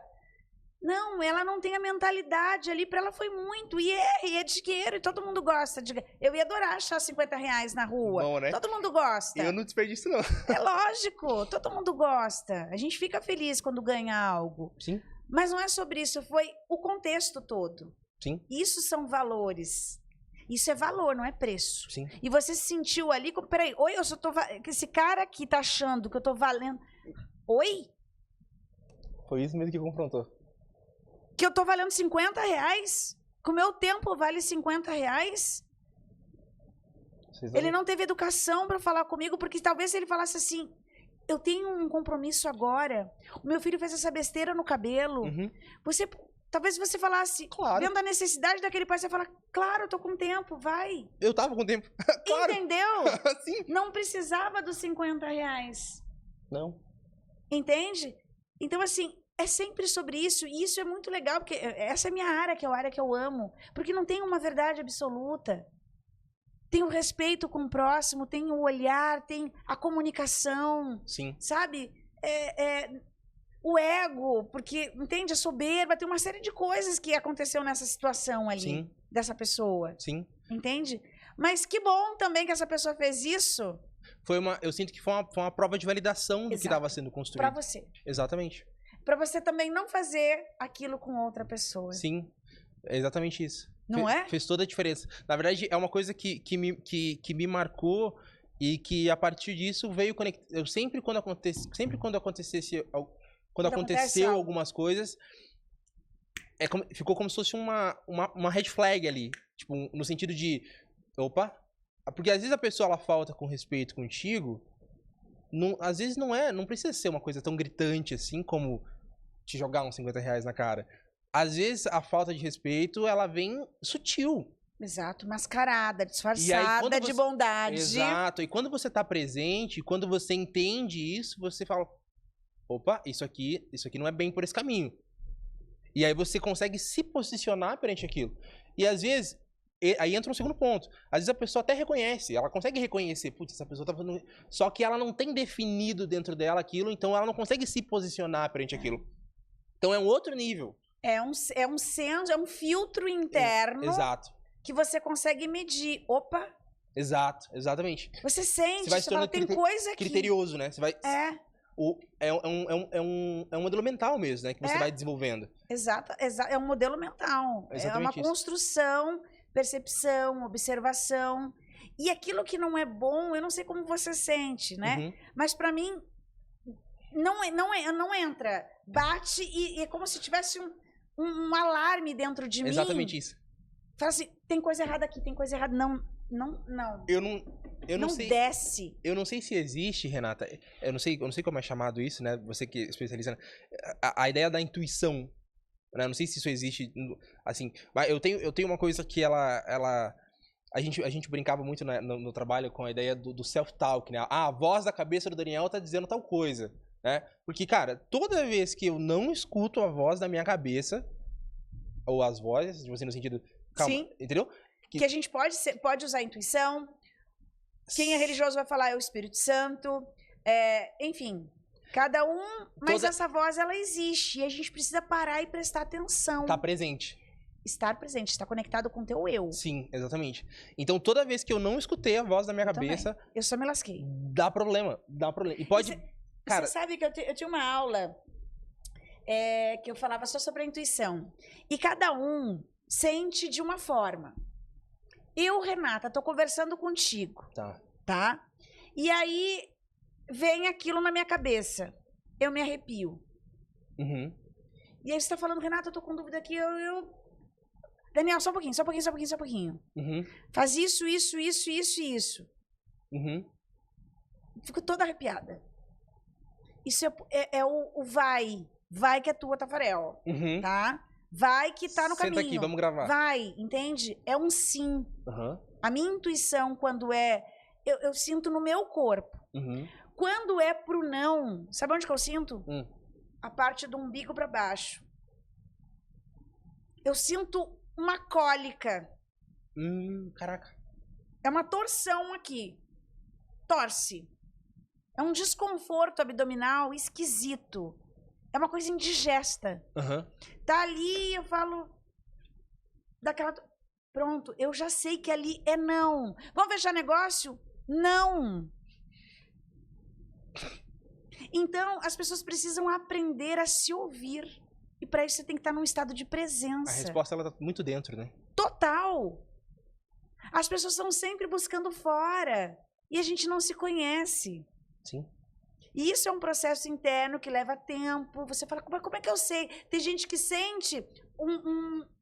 S1: Não, ela não tem a mentalidade ali, para ela foi muito, e é dinheiro, e todo mundo gosta. Eu ia adorar achar R$50 na rua.
S2: Bom, né?
S1: Todo mundo gosta.
S2: Eu não desperdiço, não.
S1: É lógico, todo mundo gosta. A gente fica feliz quando ganha algo.
S2: Sim.
S1: Mas não é sobre isso, foi o contexto todo.
S2: Sim.
S1: Isso são valores. Isso é valor, não é preço.
S2: Sim.
S1: E você se sentiu ali, como, peraí, oi, eu só tô... Esse cara aqui tá achando que eu tô valendo... Oi?
S2: Foi isso mesmo que confrontou.
S1: Que eu tô valendo R$50? Que o meu tempo vale R$50? Ele não teve educação para falar comigo, porque talvez se ele falasse assim, eu tenho um compromisso agora, o meu filho fez essa besteira no cabelo,
S2: Uhum.
S1: talvez você falasse,
S2: Claro.
S1: dentro da necessidade daquele pai, você fala, claro, eu tô com tempo, vai.
S2: Eu tava com tempo. Claro.
S1: Entendeu?
S2: Sim.
S1: Não precisava dos R$50.
S2: Não.
S1: Entende? Então, assim, é sempre sobre isso, e isso é muito legal, porque essa é a minha área, que é a área que eu amo, porque não tem uma verdade absoluta. Tem o respeito com o próximo, tem o olhar, tem a comunicação,
S2: Sim.
S1: sabe? O ego, porque, entende? A soberba, tem uma série de coisas que aconteceu nessa situação ali,
S2: Sim.
S1: dessa pessoa,
S2: Sim.
S1: entende? Mas que bom também que essa pessoa fez isso
S2: Eu sinto que foi uma prova de validação do que
S1: Exato.
S2: estava sendo construído.
S1: pra você.
S2: Exatamente.
S1: Pra você também não fazer aquilo com outra pessoa.
S2: Sim. É exatamente isso.
S1: Não é?
S2: Fez toda a diferença. Na verdade, é uma coisa que me marcou e que a partir disso veio conectar. Eu sempre quando aconteceu
S1: algo.
S2: algumas coisas, ficou como se fosse uma red flag ali. Tipo, no sentido de, opa, porque às vezes a pessoa ela falta com respeito contigo, às vezes não precisa ser uma coisa tão gritante assim como te jogar uns R$50 na cara. Às vezes a falta de respeito, ela vem sutil.
S1: Exato, mascarada,
S2: E aí,
S1: disfarçada
S2: quando
S1: de
S2: você-
S1: bondade.
S2: Exato. E quando você tá presente, quando você entende isso, você fala, opa, isso aqui não é bem por esse caminho. E aí você consegue se posicionar perante aquilo. E às vezes, aí entra um segundo ponto. Às vezes a pessoa até reconhece, ela consegue reconhecer, putz, essa pessoa tá fazendo... Só que ela não tem definido dentro dela aquilo, então ela não consegue se posicionar perante aquilo. Então é um outro nível.
S1: É um senso, é um filtro interno
S2: Exato.
S1: que você consegue medir. Opa,
S2: Exato, exatamente.
S1: você sente,
S2: Você vai se
S1: você fala,
S2: tornando
S1: tem coisa aqui.
S2: Criterioso, né? Você vai...
S1: É,
S2: É um modelo mental mesmo, né? Que você vai desenvolvendo.
S1: exato, é um modelo mental. É uma
S2: Exatamente isso.
S1: construção, percepção, observação. E aquilo que não é bom, eu não sei como você sente, né?
S2: Uhum.
S1: Mas pra mim, não entra. Bate e é como se tivesse um alarme dentro de mim.
S2: Exatamente isso.
S1: Fala assim, tem coisa errada aqui, tem coisa errada. Não.
S2: Eu não sei.
S1: Desce.
S2: Eu não sei se existe, Renata. Eu não sei como é chamado isso, né? Você que é especialista. A ideia da intuição. Né? Eu não sei se isso existe. Assim, mas eu tenho uma coisa que a gente brincava muito no trabalho com a ideia do self-talk, né? Ah, a voz da cabeça do Daniel tá dizendo tal coisa, né? Porque, cara, toda vez que eu não escuto a voz da minha cabeça, ou as vozes, tipo assim, no sentido... Calma,
S1: sim.
S2: Entendeu?
S1: Que a gente pode usar a intuição. Quem é religioso vai falar é o Espírito Santo. Enfim, cada um... Mas essa voz, ela existe. E a gente precisa parar e prestar atenção.
S2: Tá presente.
S1: Estar presente, estar conectado com o teu eu.
S2: Sim, exatamente. Então, toda vez que eu não escutei a voz da minha cabeça...
S1: Também. Eu só me lasquei.
S2: Dá problema. E pode...
S1: Você sabe que eu tinha uma aula que eu falava só sobre a intuição. E cada um sente de uma forma. Eu, Renata, tô conversando contigo. Tá? E aí, vem aquilo na minha cabeça. Eu me arrepio.
S2: Uhum.
S1: E aí você tá falando, Renata, eu tô com dúvida aqui, Daniel, só um pouquinho.
S2: Uhum.
S1: Faz isso.
S2: Uhum.
S1: Fico toda arrepiada. Isso é o vai. Vai que é tua, Tafarel.
S2: Uhum.
S1: Tá? Vai que tá no caminho.
S2: Senta aqui, vamos gravar.
S1: Vai, entende? É um sim.
S2: Uhum.
S1: A minha intuição, quando eu sinto no meu corpo.
S2: Uhum.
S1: Quando é pro não, sabe onde que eu sinto? A parte do umbigo pra baixo. Eu sinto uma cólica.
S2: Caraca.
S1: É uma torção aqui. Torce. É um desconforto abdominal esquisito. É uma coisa indigesta.
S2: Uhum.
S1: Tá ali, eu falo... Pronto, eu já sei que ali é não. Vamos fechar negócio? Não. Então, as pessoas precisam aprender a se ouvir. E para isso você tem que estar num estado de presença.
S2: A resposta, ela tá muito dentro, né?
S1: Total. As pessoas estão sempre buscando fora. E a gente não se conhece.
S2: Sim.
S1: E isso é um processo interno que leva tempo. Você fala, como é que eu sei? Tem gente que sente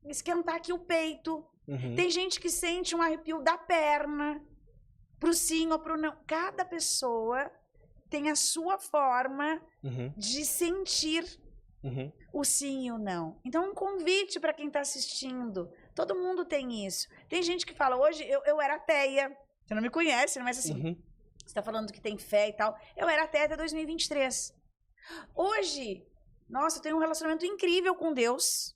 S1: esquentar aqui o peito.
S2: Uhum.
S1: Tem gente que sente um arrepio da perna. Pro sim ou pro não. Cada pessoa tem a sua forma de sentir o sim e o não. Então, um convite para quem está assistindo. Todo mundo tem isso. Tem gente que fala, hoje eu era ateia. Você não me conhece, mas assim, você está falando que tem fé e tal. Eu era ateia até 2023. Hoje, nossa, eu tenho um relacionamento incrível com Deus.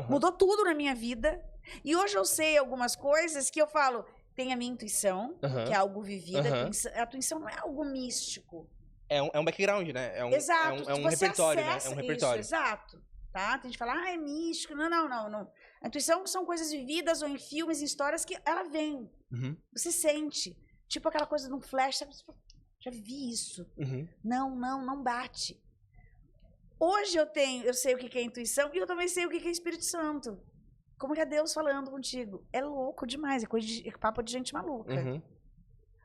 S1: Mudou tudo na minha vida. E hoje eu sei algumas coisas que eu falo, tem a minha intuição, que é algo vivido. A intuição não é algo místico.
S2: É um background, né?
S1: Exato.
S2: É um repertório, né? É um repertório.
S1: Isso, exato. Tá? Tem gente que fala, é místico. Não. A intuição são coisas vividas ou em filmes, em histórias que ela vem. Você sente. Tipo aquela coisa de um flash, sabe? Já vi isso. Não bate. Hoje eu sei o que é intuição e eu também sei o que é Espírito Santo. Como que é Deus falando contigo? É louco demais, é papo de gente maluca.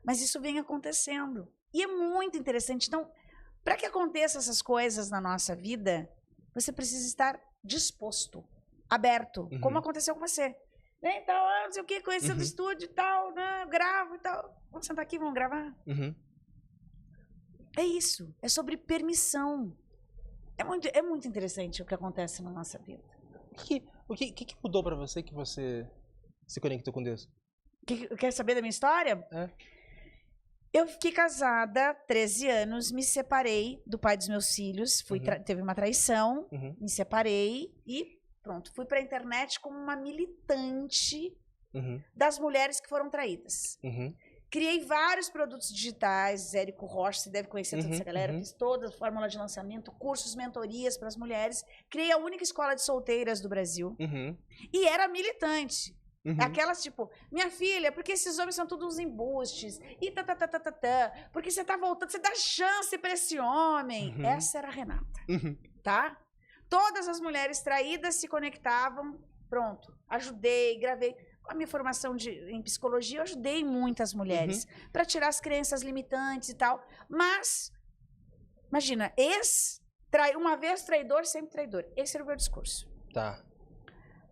S1: Mas isso vem acontecendo. E é muito interessante. Então, para que aconteçam essas coisas na nossa vida, você precisa estar disposto, aberto, como aconteceu com você. Então, não sei o que, conhecendo o estúdio e tal, né? Gravo e tal. Vamos sentar aqui, vamos gravar? É isso. É sobre permissão. É muito interessante o que acontece na nossa vida.
S2: O que mudou pra você que você se conectou com Deus?
S1: Quer saber da minha história? Eu fiquei casada há 13 anos, me separei do pai dos meus filhos, teve uma traição, me separei e pronto, fui pra internet como uma militante das mulheres que foram traídas. Criei vários produtos digitais, Érico Rocha, você deve conhecer toda essa galera, fiz toda a fórmula de lançamento, cursos, mentorias para as mulheres, criei a única escola de solteiras do Brasil e era militante. Aquelas tipo, minha filha, porque esses homens são todos uns embustes, e porque você tá voltando, você dá chance para esse homem. Essa era a Renata, tá? Todas as mulheres traídas se conectavam, pronto, ajudei, gravei. Com a minha formação em psicologia, eu ajudei muitas mulheres para tirar as crenças limitantes e tal. Mas, imagina, uma vez traidor, sempre traidor. Esse era o meu discurso.
S2: Tá.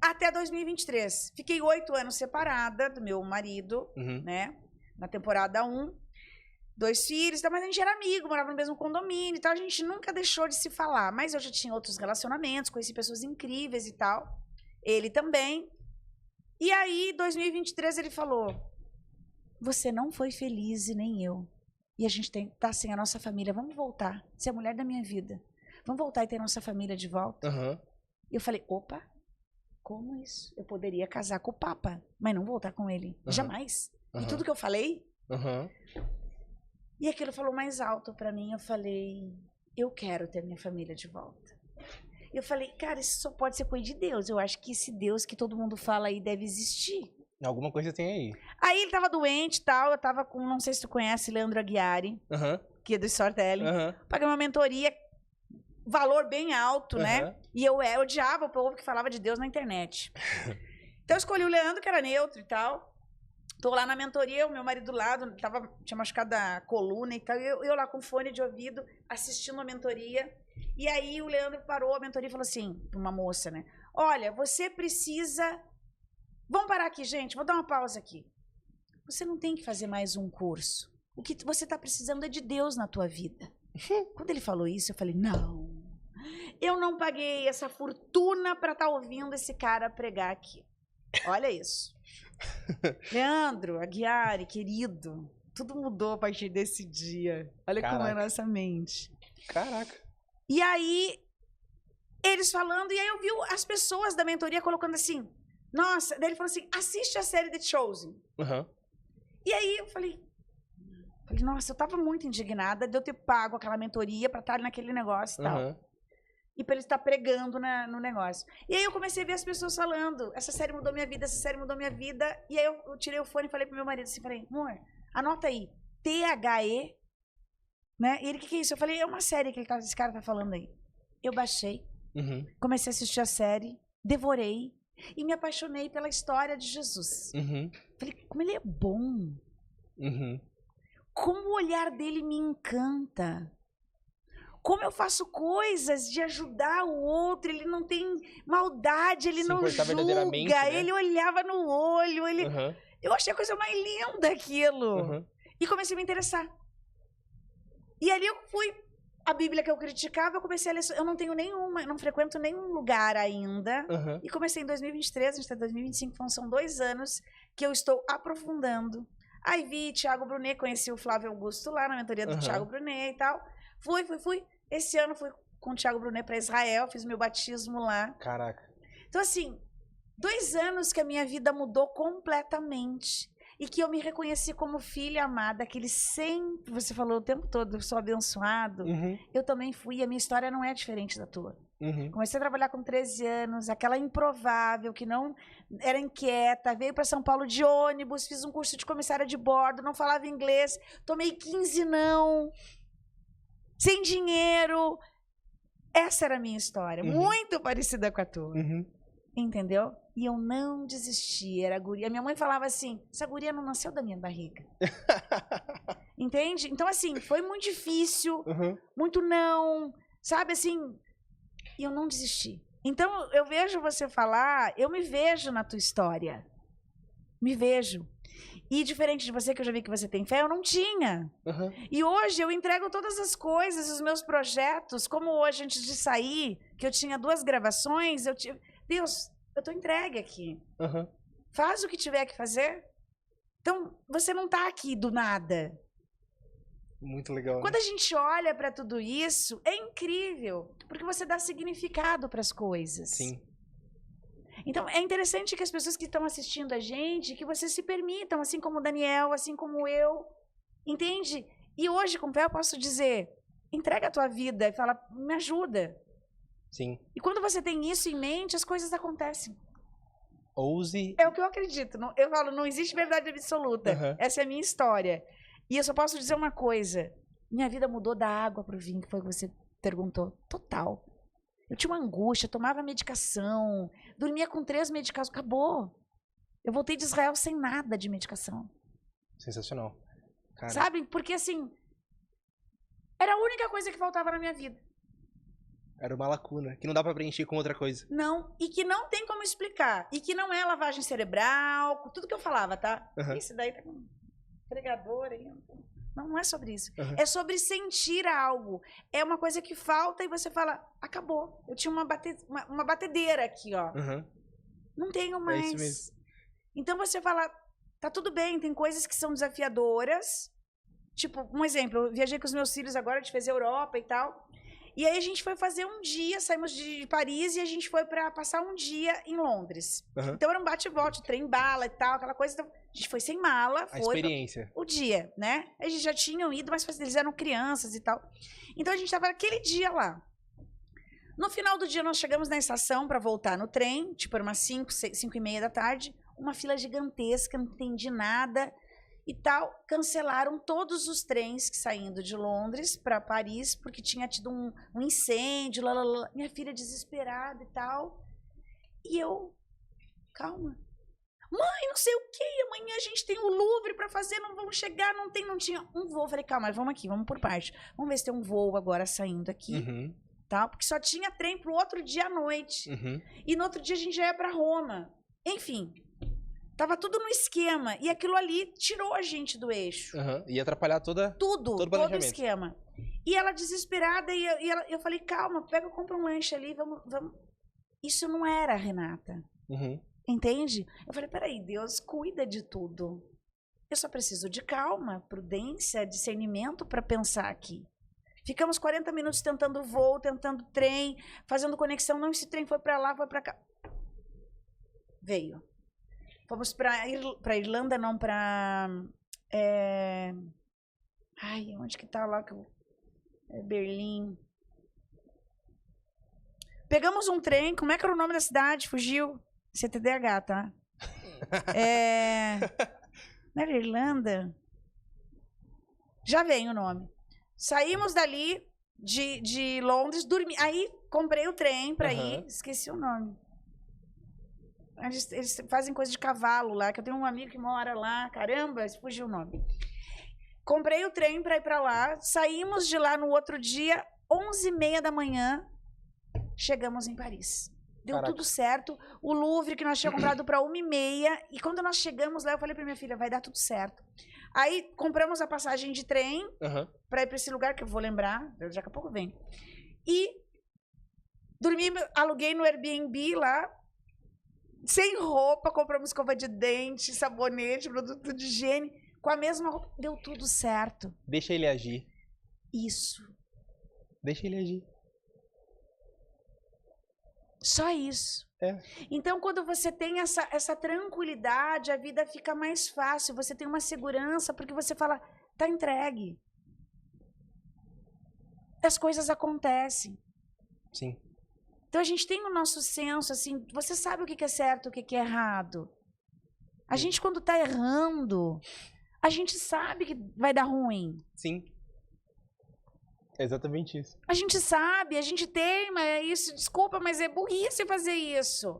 S1: Até 2023. Fiquei 8 anos separada do meu marido, né? Na temporada 1. 2 filhos, mas a gente era amigo, morava no mesmo condomínio e tal. A gente nunca deixou de se falar. Mas eu já tinha outros relacionamentos, conheci pessoas incríveis e tal. Ele também. E aí, em 2023, ele falou: você não foi feliz e nem eu. E a gente tá sem a nossa família. Vamos voltar. Você é a mulher da minha vida. Vamos voltar e ter a nossa família de volta. E eu falei: opa, como isso? Eu poderia casar com o Papa, mas não voltar com ele. Jamais. E tudo que eu falei... E aquilo falou mais alto pra mim. Eu falei: eu quero ter minha família de volta. Eu falei: cara, isso só pode ser coisa de Deus. Eu acho que esse Deus que todo mundo fala aí deve existir.
S2: Alguma coisa tem aí.
S1: Aí ele tava doente e tal. Eu tava com, não sei se tu conhece, Leandro Aguiari, que é do Storytelling. Paguei uma mentoria, valor bem alto, né? E eu odiava o povo que falava de Deus na internet. Então eu escolhi o Leandro, que era neutro e tal. Tô lá na mentoria, o meu marido do lado, tinha machucado a coluna e tal. Eu lá com fone de ouvido, assistindo a mentoria. E aí o Leandro parou a mentoria e falou assim, pra uma moça, né? Olha, você precisa... Vamos parar aqui, gente, vou dar uma pausa aqui. Você não tem que fazer mais um curso. O que você tá precisando é de Deus na tua vida. Quando ele falou isso, eu falei: não, eu não paguei essa fortuna pra estar ouvindo esse cara pregar aqui. Olha isso. Leandro Aguiari, querido, tudo mudou a partir desse dia. Olha como é a nossa mente.
S2: Caraca.
S1: E aí, eles falando, e aí eu vi as pessoas da mentoria colocando assim, nossa, daí ele falou assim: assiste a série The Chosen. E aí eu falei, nossa, eu tava muito indignada de eu ter pago aquela mentoria pra estar naquele negócio e tal. E pra ele estar pregando no negócio. E aí eu comecei a ver as pessoas falando: essa série mudou minha vida, essa série mudou minha vida. E aí eu tirei o fone e falei pro meu marido assim, falei: amor, anota aí, THE, né? E ele: o que é isso? Eu falei: é uma série que esse cara tá falando aí. Eu baixei, comecei a assistir a série, devorei e me apaixonei pela história de Jesus. Falei: como ele é bom. Como o olhar dele me encanta. Como eu faço coisas de ajudar o outro, ele não tem maldade, ele não julga, né? Ele olhava no olho, ele... Eu achei a coisa mais linda aquilo. E comecei a me interessar. E ali eu fui, a Bíblia que eu criticava, eu comecei a ler, eu não tenho nenhuma, não frequento nenhum lugar ainda. E comecei em 2023, a gente está em 2025, então são 2 anos que eu estou aprofundando. Aí vi Thiago Brunet, conheci o Flávio Augusto lá na mentoria do Thiago Brunet e tal. Fui. Esse ano fui com o Thiago Brunet para Israel, fiz meu batismo lá.
S2: Caraca.
S1: Então, assim, 2 anos que a minha vida mudou completamente. E que eu me reconheci como filha amada, que ele sempre, você falou o tempo todo, eu sou abençoado. Eu também fui, a minha história não é diferente da tua. Comecei a trabalhar com 13 anos, aquela improvável, que não era inquieta, veio para São Paulo de ônibus, fiz um curso de comissária de bordo, não falava inglês, tomei 15 não, sem dinheiro. Essa era a minha história, muito parecida com a tua. Entendeu? E eu não desisti, era a guria. Minha mãe falava assim: essa guria não nasceu da minha barriga. Entende? Então, assim, foi muito difícil, muito não, sabe, assim, e eu não desisti. Então, eu vejo você falar, eu me vejo na tua história. Me vejo. E diferente de você, que eu já vi que você tem fé, eu não tinha. E hoje eu entrego todas as coisas, os meus projetos, como hoje, antes de sair, que eu tinha 2 gravações, eu tive... Deus, eu tô entregue aqui. Faz o que tiver que fazer. Então, você não tá aqui do nada.
S2: Muito legal. Né?
S1: Quando a gente olha para tudo isso, é incrível, porque você dá significado para as coisas.
S2: Sim.
S1: Então, é interessante que as pessoas que estão assistindo a gente, que vocês se permitam, assim como o Daniel, assim como eu, entende? E hoje, com fé, eu posso dizer, entrega a tua vida e fala, me ajuda.
S2: Sim.
S1: E quando você tem isso em mente, as coisas acontecem.
S2: Ouse.
S1: É o que eu acredito. Eu falo, não existe verdade absoluta. Essa é a minha história. E eu só posso dizer uma coisa. Minha vida mudou da água para o vinho, que foi o que você perguntou. Total. Eu tinha uma angústia, tomava medicação, dormia com 3 medicações, acabou. Eu voltei de Israel sem nada de medicação.
S2: Sensacional. Cara.
S1: Sabe? Porque, assim, era a única coisa que faltava na minha vida.
S2: Era uma lacuna, que não dá pra preencher com outra coisa.
S1: Não, e que não tem como explicar. E que não é lavagem cerebral, tudo que eu falava, tá? Isso daí tá com pregador aí. Não é sobre isso. É sobre sentir algo. É uma coisa que falta e você fala, acabou. Eu tinha uma batedeira aqui, ó. Não tenho mais.
S2: É isso mesmo.
S1: Então você fala, tá tudo bem, tem coisas que são desafiadoras. Tipo, um exemplo, eu viajei com os meus filhos agora, a gente fez Europa e tal. E aí a gente foi fazer um dia, saímos de Paris e a gente foi para passar um dia em Londres. Então era um bate-volta, trem-bala e tal, aquela coisa. Então, a gente foi sem mala.
S2: A experiência.
S1: O dia, né? A gente já tinham ido, mas eles eram crianças e tal. Então a gente tava aquele dia lá. No final do dia nós chegamos na estação para voltar no trem, tipo era umas 5h30 da tarde, uma fila gigantesca, não entendi nada. E tal, cancelaram todos os trens que saindo de Londres para Paris, porque tinha tido um incêndio, minha filha desesperada e tal. E eu, calma. Mãe, não sei o que, amanhã a gente tem o Louvre para fazer, não vamos chegar, não tinha um voo. Eu falei, calma, vamos aqui, vamos por parte. Vamos ver se tem um voo agora saindo aqui, tá? Porque só tinha trem pro outro dia à noite. E no outro dia a gente já ia para Roma. Enfim, tava tudo no esquema. E aquilo ali tirou a gente do eixo.
S2: Ia atrapalhar todo
S1: o esquema. E ela desesperada, eu falei, calma, compra um lanche ali, vamos. Isso não era a Renata. Entende? Eu falei, peraí, Deus cuida de tudo. Eu só preciso de calma, prudência, discernimento para pensar aqui. Ficamos 40 minutos tentando voo, tentando trem, fazendo conexão. Não, esse trem foi para lá, foi para cá. Veio. Fomos para Irlanda, não, para... Ai, onde que tá lá? Berlim. Pegamos um trem, como é que era o nome da cidade? Fugiu. CTDH, tá? Não era Irlanda? Já vem o nome. Saímos dali de Londres, dormi. Aí comprei o trem para ir, esqueci o nome. Eles fazem coisa de cavalo lá, que eu tenho um amigo que mora lá, caramba, fugiu o nome. Comprei o trem para ir para lá, saímos de lá no outro dia, 11h30 da manhã, chegamos em Paris. Deu tudo certo. O Louvre que nós tínhamos comprado para 1h30, e quando nós chegamos lá, eu falei para minha filha, vai dar tudo certo. Aí compramos a passagem de trem para ir para esse lugar que eu vou lembrar, daqui a pouco vem. E dormi, aluguei no Airbnb lá, sem roupa, compramos escova de dente, sabonete, produto de higiene, com a mesma roupa, deu tudo certo.
S2: Deixa ele agir.
S1: Isso.
S2: Deixa ele agir.
S1: Só isso. Então, quando você tem essa tranquilidade, a vida fica mais fácil, você tem uma segurança, porque você fala, tá entregue. As coisas acontecem.
S2: Sim.
S1: Então, a gente tem o nosso senso, assim, você sabe o que é certo, o que é errado. A gente, quando tá errando, a gente sabe que vai dar ruim.
S2: Sim. É exatamente isso.
S1: A gente sabe, a gente teima, é isso, desculpa, mas é burrice fazer isso.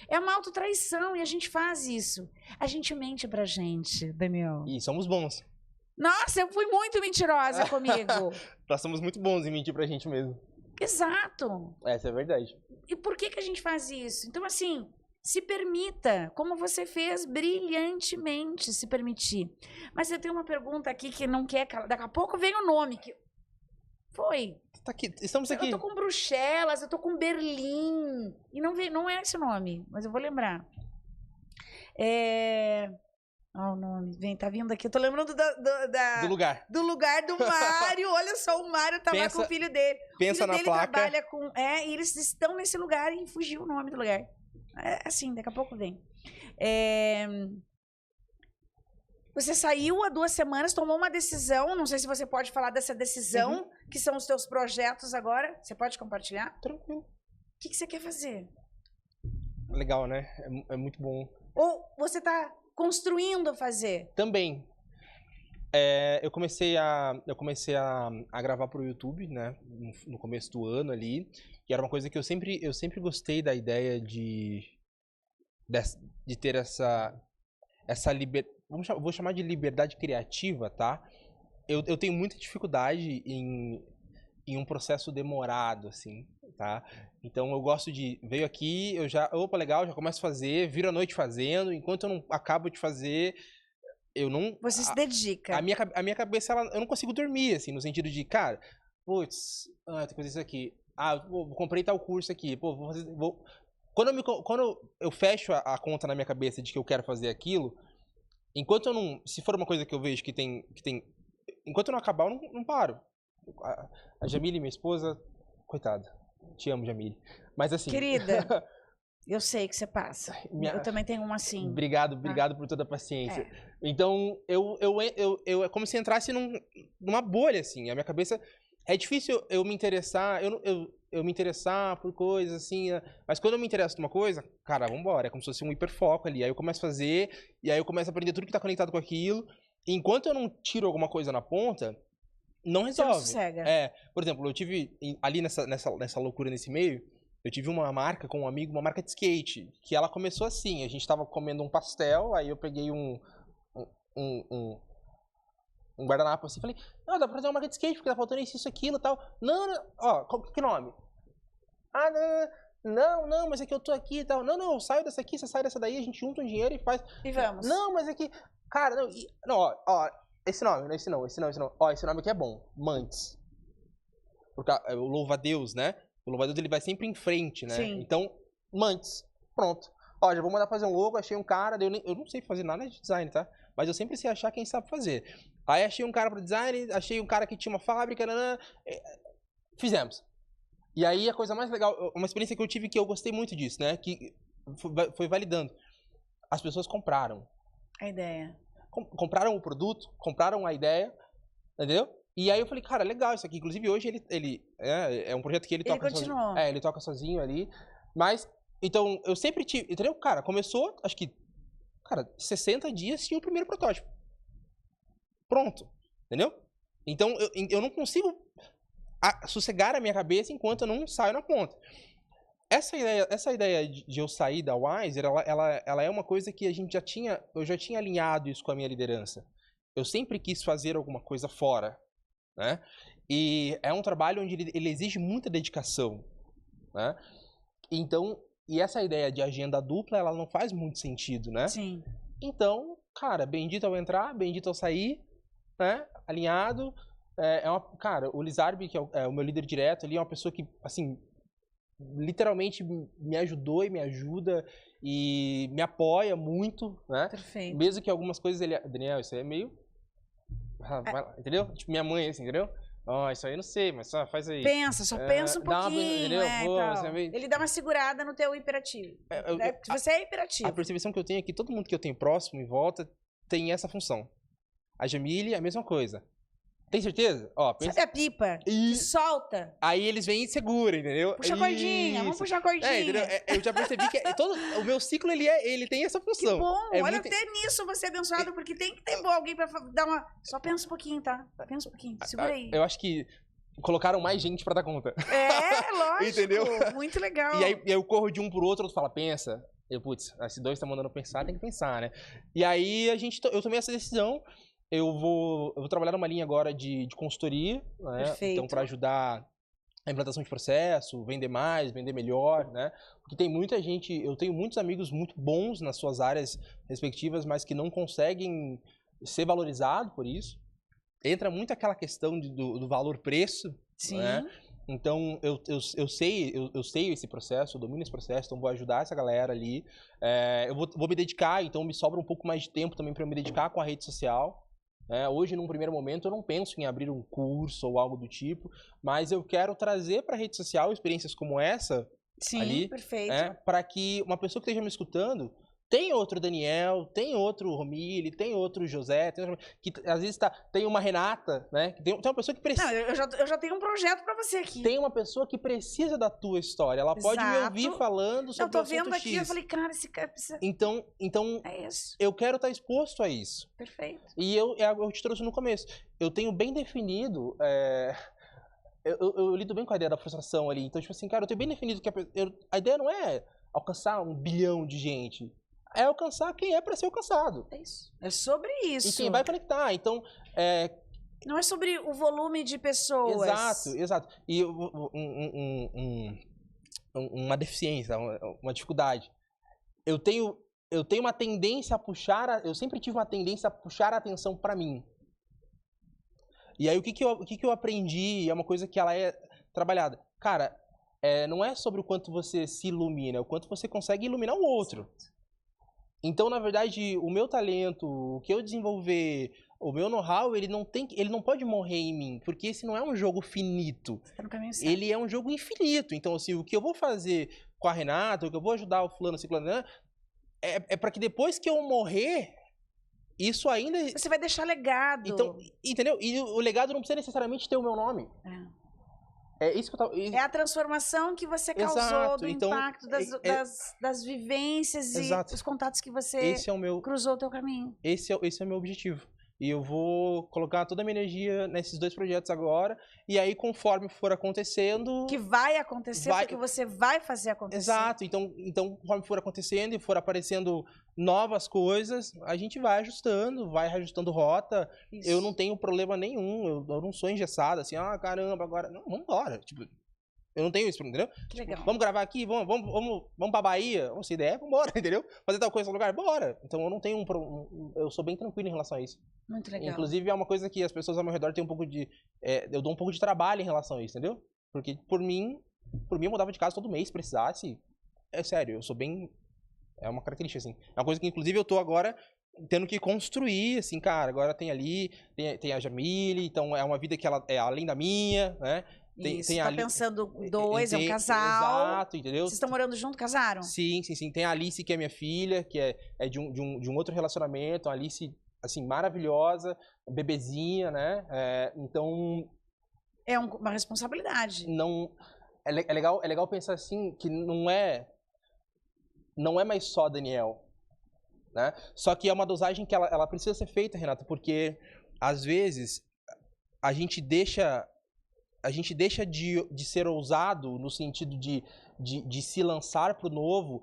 S1: É uma autotraição e a gente faz isso. A gente mente pra gente, Daniel.
S2: E somos bons.
S1: Nossa, eu fui muito mentirosa comigo.
S2: Nós somos muito bons em mentir pra gente mesmo.
S1: Exato.
S2: Essa é a verdade.
S1: E por que a gente faz isso? Então, assim, se permita, como você fez brilhantemente, se permitir. Mas eu tenho uma pergunta aqui que não quer calar. Daqui a pouco vem o nome. Foi.
S2: Tá aqui. Estamos aqui.
S1: Eu tô com Bruxelas, eu tô com Berlim. E não é esse o nome, mas eu vou lembrar. O nome. Tá vindo aqui. Eu tô lembrando
S2: do lugar.
S1: Do lugar do Mário. Olha só, o Mário tá lá com o filho dele.
S2: Pensa na placa.
S1: Trabalha com... e eles estão nesse lugar e fugiu o nome do lugar. Assim, daqui a pouco vem. Você saiu há 2 semanas, tomou uma decisão. Não sei se você pode falar dessa decisão, que são os teus projetos agora. Você pode compartilhar?
S2: Tranquilo.
S1: O que você quer fazer?
S2: Legal, né? É muito bom.
S1: Ou você tá construindo fazer?
S2: Também. Eu comecei a gravar pro YouTube, né? No começo do ano ali. E era uma coisa que eu sempre gostei da ideia de ter essa liberdade. Vou chamar de liberdade criativa, tá? Eu tenho muita dificuldade em um processo demorado, assim. tá? Então eu gosto de... Veio aqui, eu já... Opa, legal, já começo a fazer, viro a noite fazendo. Enquanto eu não acabo de fazer, eu não...
S1: Você se dedica.
S2: A minha cabeça, eu não consigo dormir, assim, no sentido de, cara, putz, tem que fazer isso aqui. Comprei tal curso aqui, pô, vou fazer... Quando eu fecho a conta na minha cabeça de que eu quero fazer aquilo, enquanto eu não... Se for uma coisa que eu vejo que tem enquanto eu não acabar, eu não paro. A Jamile, minha esposa, coitada. Te amo, Jamile. Mas assim...
S1: Querida, eu sei que você passa. Eu também tenho uma assim.
S2: Obrigado por toda a paciência. Então, é como se entrasse numa bolha, assim. A minha cabeça... É difícil eu me interessar... Eu me interessar por coisas, assim... Mas quando eu me interesso por uma coisa, cara, vambora. É como se fosse um hiperfoco ali. Aí eu começo a fazer... E aí eu começo a aprender tudo que tá conectado com aquilo. E enquanto eu não tiro alguma coisa na ponta... Não resolve.
S1: Você não sossega.
S2: Por exemplo, eu tive ali nessa loucura nesse meio, eu tive uma marca com um amigo, uma marca de skate, que ela começou assim, a gente tava comendo um pastel, aí eu peguei um guardanapo assim, falei, não, dá pra fazer uma marca de skate, porque tá faltando isso, aquilo e tal. Não, ó, que nome? Não, mas é que eu tô aqui e tal. Não, eu saio dessa aqui, você sai dessa daí, a gente junta um dinheiro e faz.
S1: E vamos.
S2: Não, mas é que, cara, não, ó. Esse nome. Ó, esse nome aqui é bom. Mantes. Porque o louva-a-Deus, né? O louva-a-Deus, ele vai sempre em frente, né?
S1: Sim.
S2: Então, Mantes. Pronto. Ó, já vou mandar fazer um logo, achei um cara, eu não sei fazer nada de design, tá? Mas eu sempre sei achar quem sabe fazer. Aí achei um cara pro design, achei um cara que tinha uma fábrica, fizemos. E aí a coisa mais legal, uma experiência que eu tive que eu gostei muito disso, né? Que foi validando. As pessoas compraram.
S1: A ideia.
S2: Compraram o produto, compraram a ideia, entendeu? E aí eu falei, cara, legal isso aqui. Inclusive hoje ele é um projeto que ele toca
S1: continuou.
S2: sozinho. Ele toca sozinho ali. Mas, então, eu sempre tive, entendeu? Cara, começou, acho que, 60 dias tinha o primeiro protótipo. Pronto, entendeu? Então, eu não consigo sossegar a minha cabeça enquanto eu não saio na ponta. Essa ideia de eu sair da Wiser, ela é uma coisa que eu já tinha alinhado isso com a minha liderança. Eu sempre quis fazer alguma coisa fora, né? E é um trabalho onde ele exige muita dedicação, né? Então, e essa ideia de agenda dupla, ela não faz muito sentido, né?
S1: Sim.
S2: Então, cara, bendito ao entrar, bendito ao sair, né? Alinhado. Cara, o Lizarbi, que é o meu líder direto, ele é uma pessoa que, assim, literalmente me ajudou e me ajuda e me apoia muito, né?
S1: Perfeito.
S2: Mesmo que algumas coisas ele... Daniel, isso aí é meio... vai lá, entendeu? Tipo, minha mãe, assim, entendeu? Isso aí eu não sei, mas só faz aí.
S1: Pensa um pouquinho, Ele dá uma segurada no teu hiperativo. Porque você é hiperativo.
S2: A percepção que eu tenho é que todo mundo que eu tenho próximo, em volta, tem essa função. A Jamile, a mesma coisa. Tem certeza? Ó, pensa...
S1: Sabe a pipa? Que solta.
S2: Aí eles vêm e seguram, entendeu?
S1: Puxa a cordinha, vamos puxar a cordinha.
S2: Entendeu? Eu já percebi que o meu ciclo, ele tem essa função.
S1: Que bom, olha, até nisso você é abençoado, porque tem que ter alguém pra dar uma... Só pensa um pouquinho, tá? Pensa um pouquinho, segura aí.
S2: Eu acho que colocaram mais gente pra dar conta.
S1: Lógico.
S2: Entendeu?
S1: Muito legal.
S2: E aí eu corro de um pro outro, outro fala, pensa. Putz, esses dois estão mandando pensar, tem que pensar, né? E aí eu tomei essa decisão. Eu vou trabalhar numa linha agora de consultoria, né?
S1: Perfeito.
S2: Então, para ajudar a implantação de processo, vender mais, vender melhor, né? Porque tem muita gente, eu tenho muitos amigos muito bons nas suas áreas respectivas, mas que não conseguem ser valorizados por isso. Entra muito aquela questão do valor-preço, né? Então, eu sei esse processo, eu domino esse processo, então vou ajudar essa galera ali. Eu vou me dedicar, então me sobra um pouco mais de tempo também para eu me dedicar com a rede social. Hoje, num primeiro momento, eu não penso em abrir um curso ou algo do tipo, mas eu quero trazer para a rede social experiências como essa.
S1: Sim,
S2: ali,
S1: perfeito.
S2: Para que uma pessoa que esteja me escutando, tem outro Daniel, tem outro Romile, tem outro José, que às vezes tem uma Renata, né? Tem uma pessoa que precisa...
S1: Não, eu já tenho um projeto pra você aqui.
S2: Tem uma pessoa que precisa da tua história. Ela pode me ouvir falando sobre o assunto X. Eu tô vendo aqui,
S1: eu falei, cara, esse cara precisa...
S2: Então
S1: é isso.
S2: Eu quero estar exposto a isso.
S1: Perfeito.
S2: E eu te trouxe no começo. Eu tenho bem definido... Eu lido bem com a ideia da frustração ali. Então, tipo assim, cara, eu tenho bem definido que a ideia não é alcançar 1 bilhão de gente. É alcançar quem é para ser alcançado.
S1: É isso. É sobre isso.
S2: E quem vai conectar. Então,
S1: não é sobre o volume de pessoas.
S2: Exato. E uma deficiência, uma dificuldade. Eu tenho uma tendência a puxar, eu sempre tive uma tendência a puxar a atenção para mim. E aí o que eu aprendi, é uma coisa que ela é trabalhada. Cara, não é sobre o quanto você se ilumina, é o quanto você consegue iluminar o outro. Então, na verdade, o meu talento, o que eu desenvolver, o meu know-how, ele não pode morrer em mim, porque esse não é um jogo finito.
S1: Tá no caminho certo.
S2: Ele é um jogo infinito. Então, assim, o que eu vou fazer com a Renata, o que eu vou ajudar o fulano, ciclano, é para que depois que eu morrer, isso ainda...
S1: Você vai deixar legado.
S2: Então, entendeu? E o legado não precisa necessariamente ter o meu nome. É isso que eu tava...
S1: É a transformação que você causou,
S2: Exato.
S1: do
S2: Então,
S1: impacto das vivências
S2: Exato.
S1: e os contatos que você
S2: Esse é o meu...
S1: cruzou o teu caminho.
S2: Esse é o meu objetivo. E eu vou colocar toda a minha energia nesses 2 projetos agora. E aí, conforme for acontecendo...
S1: Que vai acontecer, porque você vai fazer acontecer.
S2: Exato. Então, conforme for acontecendo e for aparecendo novas coisas, a gente vai reajustando rota. Isso. Eu não tenho problema nenhum. Eu não sou engessado, assim, caramba, agora... Não, vamos embora. Tipo, eu não tenho isso, entendeu?
S1: Que legal.
S2: Tipo, vamos gravar aqui, vamos pra Bahia, se der, vamos embora, entendeu? Fazer tal coisa no lugar, bora. Então eu não tenho eu sou bem tranquilo em relação a isso.
S1: Muito legal.
S2: Inclusive é uma coisa que as pessoas ao meu redor têm um pouco de... eu dou um pouco de trabalho em relação a isso, entendeu? Porque por mim eu mudava de casa todo mês, se precisasse. É sério, eu sou bem... É uma característica, assim. É uma coisa que inclusive eu tô agora tendo que construir, assim, cara, agora tem ali, tem a Jamile, então é uma vida que ela é além da minha, né?
S1: Isso, tá pensando 2, é um casal.
S2: Exato, entendeu?
S1: Vocês estão morando junto, casaram?
S2: Sim. Tem a Alice, que é minha filha, que é de um outro relacionamento. A Alice, assim, maravilhosa, bebezinha, né? Então...
S1: É uma responsabilidade.
S2: Não... É legal pensar assim, que não é mais só Daniel, né? Só que é uma dosagem que ela precisa ser feita, Renata, porque, às vezes, a gente deixa de ser ousado no sentido de se lançar pro novo,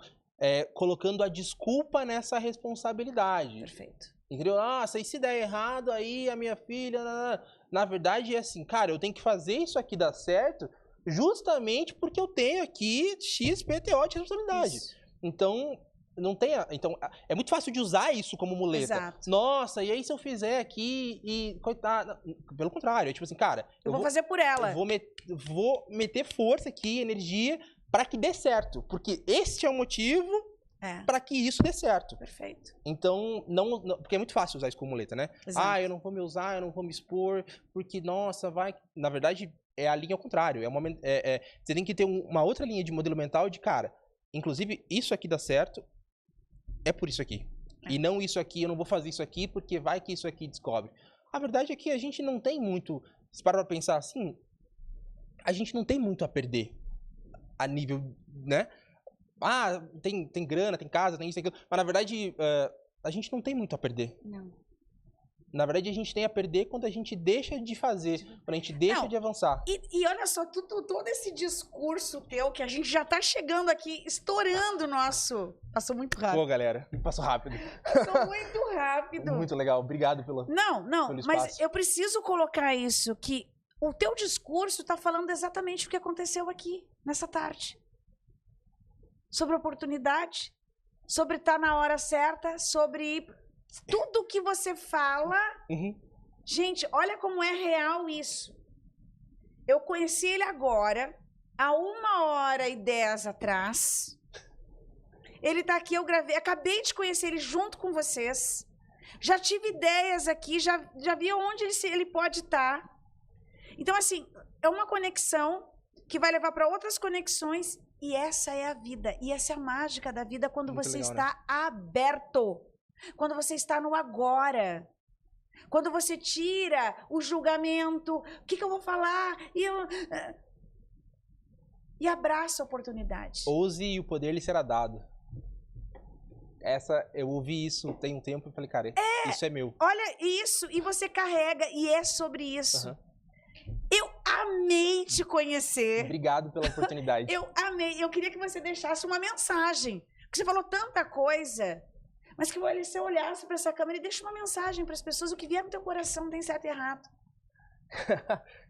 S2: colocando a desculpa nessa responsabilidade.
S1: Perfeito.
S2: Entendeu? Nossa, e se der errado, aí a minha filha... Na verdade, é assim, cara, eu tenho que fazer isso aqui dar certo justamente porque eu tenho aqui XPTO de responsabilidade. Isso. Então... Então, é muito fácil de usar isso como muleta.
S1: Exato.
S2: Nossa, e aí se eu fizer aqui e... Coitado. Pelo contrário, tipo assim, cara...
S1: Eu vou fazer por ela.
S2: Eu vou meter força aqui, energia, para que dê certo. Porque este é o motivo para que isso dê certo.
S1: Perfeito.
S2: Então, porque é muito fácil usar isso como muleta, né? Exato. Eu não vou me usar, eu não vou me expor, porque, nossa, vai... Na verdade, é a linha ao contrário. Você tem que ter uma outra linha de modelo mental de, cara, inclusive, isso aqui dá certo, é por isso aqui. E não isso aqui, eu não vou fazer isso aqui porque vai que isso aqui descobre. A verdade é que a gente não tem muito... Se parar pra pensar assim, a gente não tem muito a perder a nível, né? Tem grana, tem casa, tem isso, tem aquilo. Mas, na verdade, a gente não tem muito a perder.
S1: Não.
S2: Na verdade, a gente tem a perder quando a gente deixa de fazer, quando a gente deixa de avançar.
S1: E olha só, todo esse discurso teu, que a gente já tá chegando aqui, estourando o nosso... Passou muito rápido.
S2: Pô, galera, passou rápido.
S1: Passou muito rápido.
S2: Muito legal, obrigado pelo
S1: mas eu preciso colocar isso, que o teu discurso tá falando exatamente o que aconteceu aqui, nessa tarde. Sobre oportunidade, sobre estar na hora certa, sobre... Tudo que você fala... Gente, olha como é real isso. Eu conheci ele agora, há 1h10 atrás. Ele tá aqui, eu gravei, acabei de conhecer ele junto com vocês. Já tive ideias aqui, já vi onde ele pode estar. Então, assim, é uma conexão que vai levar para outras conexões. E essa é a vida. E essa é a mágica da vida quando muito você legal, está né? aberto. Quando você está no agora. Quando você tira o julgamento. O que eu vou falar? E abraça a oportunidade.
S2: Ouse e o poder lhe será dado. Eu ouvi isso tem um tempo e falei, cara, isso é meu.
S1: Olha isso, e você carrega, e é sobre isso. Eu amei te conhecer.
S2: Obrigado pela oportunidade.
S1: Eu amei, eu queria que você deixasse uma mensagem. Porque você falou tanta coisa, mas que você olhasse para essa câmera e deixe uma mensagem para as pessoas, o que vier no teu coração, não tem certo e errado.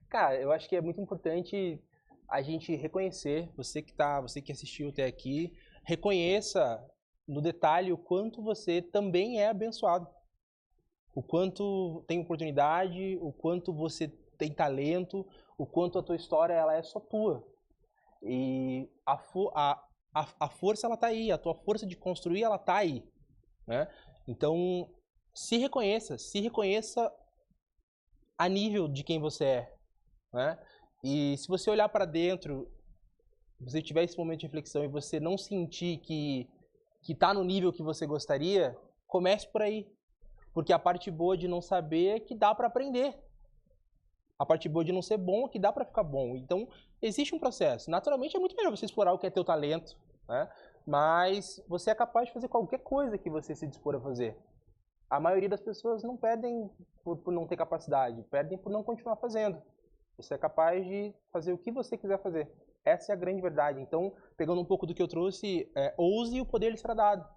S2: Cara, eu acho que é muito importante a gente reconhecer, você que assistiu até aqui, reconheça no detalhe o quanto você também é abençoado. O quanto tem oportunidade, o quanto você tem talento, o quanto a tua história ela é só tua. E a força ela tá aí, a tua força de construir ela tá aí, né? Então, se reconheça a nível de quem você é, né? E se você olhar para dentro, você tiver esse momento de reflexão e você não sentir que tá no nível que você gostaria, comece por aí. Porque a parte boa de não saber é que dá para aprender. A parte boa de não ser bom é que dá para ficar bom. Então, existe um processo. Naturalmente, é muito melhor você explorar o que é teu talento, né? Mas você é capaz de fazer qualquer coisa que você se dispor a fazer. A maioria das pessoas não perdem por não ter capacidade, perdem por não continuar fazendo. Você é capaz de fazer o que você quiser fazer. Essa é a grande verdade. Então, pegando um pouco do que eu trouxe, ouse e o poder lhe será dado.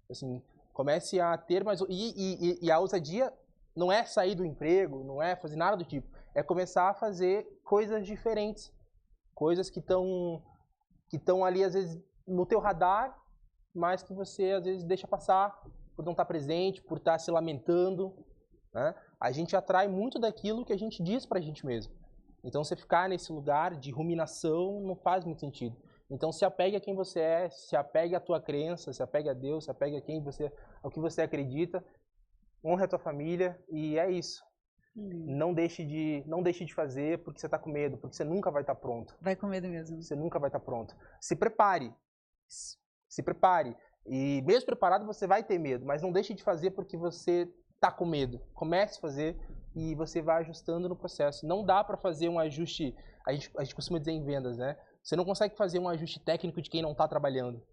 S2: Assim, comece a ter mais... E a ousadia não é sair do emprego, não é fazer nada do tipo. É começar a fazer coisas diferentes. Coisas que estão ali, às vezes, no teu radar, mas que você, às vezes, deixa passar por não estar presente, por estar se lamentando, né? A gente atrai muito daquilo que a gente diz pra gente mesmo. Então, você ficar nesse lugar de ruminação não faz muito sentido. Então, se apegue a quem você é, se apegue à tua crença, se apegue a Deus, se apegue ao que você acredita, honre a tua família e é isso. Não deixe de fazer porque você está com medo, porque você nunca vai estar pronto.
S1: Vai com medo mesmo.
S2: Você nunca vai estar pronto. Se prepare. Se prepare. E mesmo preparado, você vai ter medo, mas não deixe de fazer porque você está com medo. Comece a fazer e você vai ajustando no processo. Não dá para fazer um ajuste, a gente costuma dizer em vendas, né? Você não consegue fazer um ajuste técnico de quem não está trabalhando,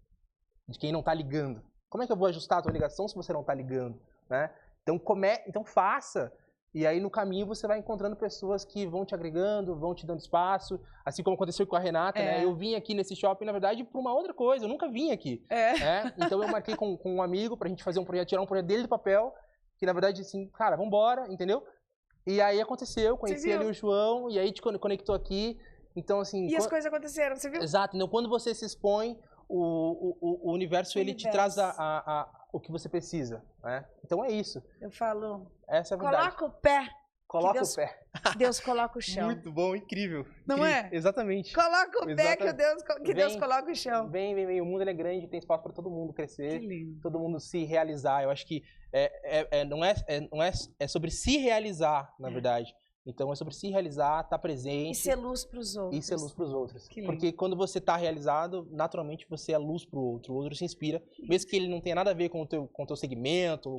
S2: de quem não está ligando. Como é que eu vou ajustar a tua ligação se você não está ligando, né? Então faça, e aí no caminho você vai encontrando pessoas que vão te agregando, vão te dando espaço, assim como aconteceu com a Renata, né? Eu vim aqui nesse shopping, na verdade, por uma outra coisa, eu nunca vim aqui. Então eu marquei com um amigo pra gente fazer um projeto, tirar um projeto dele do papel, que na verdade, assim, cara, vambora, entendeu? E aí aconteceu, conheci ali o João, e aí te conectou aqui, então assim...
S1: E as coisas aconteceram, você viu?
S2: Exato, então quando você se expõe, o universo, ele te traz o que você precisa, né? Então é isso.
S1: Eu falo,
S2: essa é a verdade.
S1: Coloca o pé.
S2: Coloca o pé.
S1: Deus coloca o chão.
S2: Muito bom, incrível.
S1: Não
S2: incrível.
S1: é?
S2: Exatamente.
S1: Coloca o pé que Deus coloca o chão.
S2: Vem. O mundo ele é grande, tem espaço para todo mundo crescer,
S1: que lindo.
S2: Todo mundo se realizar. Eu acho que não é sobre se realizar, na verdade. Então é sobre se realizar, estar presente.
S1: E ser luz para os outros.
S2: E ser luz para os outros.
S1: Que
S2: Porque
S1: lindo.
S2: quando você está realizado, naturalmente você é luz para o outro se inspira, mesmo que ele não tenha nada a ver com o teu segmento,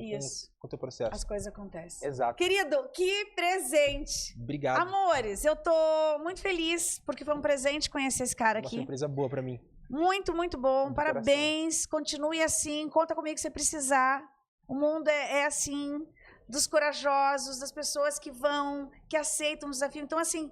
S2: com o teu processo.
S1: As coisas acontecem.
S2: Exato.
S1: Querido, que presente.
S2: Obrigado.
S1: Amores, eu tô muito feliz porque foi um presente conhecer esse cara aqui.
S2: Uma surpresa boa para mim.
S1: Muito, muito bom. Parabéns. Continue assim. Conta comigo se precisar. O mundo é assim, dos corajosos, das pessoas que vão, que aceitam o desafio. Então, assim,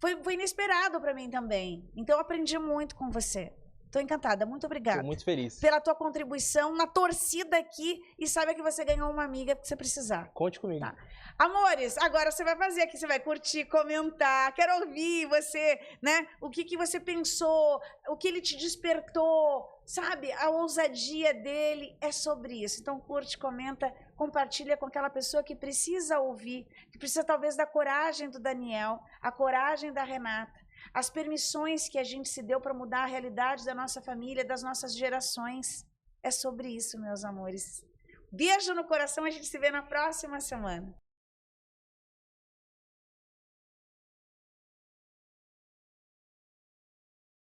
S1: foi inesperado para mim também. Então, eu aprendi muito com você. Estou encantada. Muito obrigada.
S2: Estou muito feliz.
S1: Pela tua contribuição na torcida aqui e saiba que você ganhou uma amiga que você precisar.
S2: Conte comigo.
S1: Tá. Amores, agora você vai fazer aqui, você vai curtir, comentar. Quero ouvir você, né? O que você pensou, o que ele te despertou, sabe? A ousadia dele é sobre isso. Então curte, comenta, compartilha com aquela pessoa que precisa ouvir, que precisa talvez da coragem do Daniel, a coragem da Renata, as permissões que a gente se deu para mudar a realidade da nossa família, das nossas gerações. É sobre isso, meus amores. Beijo no coração, a gente se vê na próxima semana.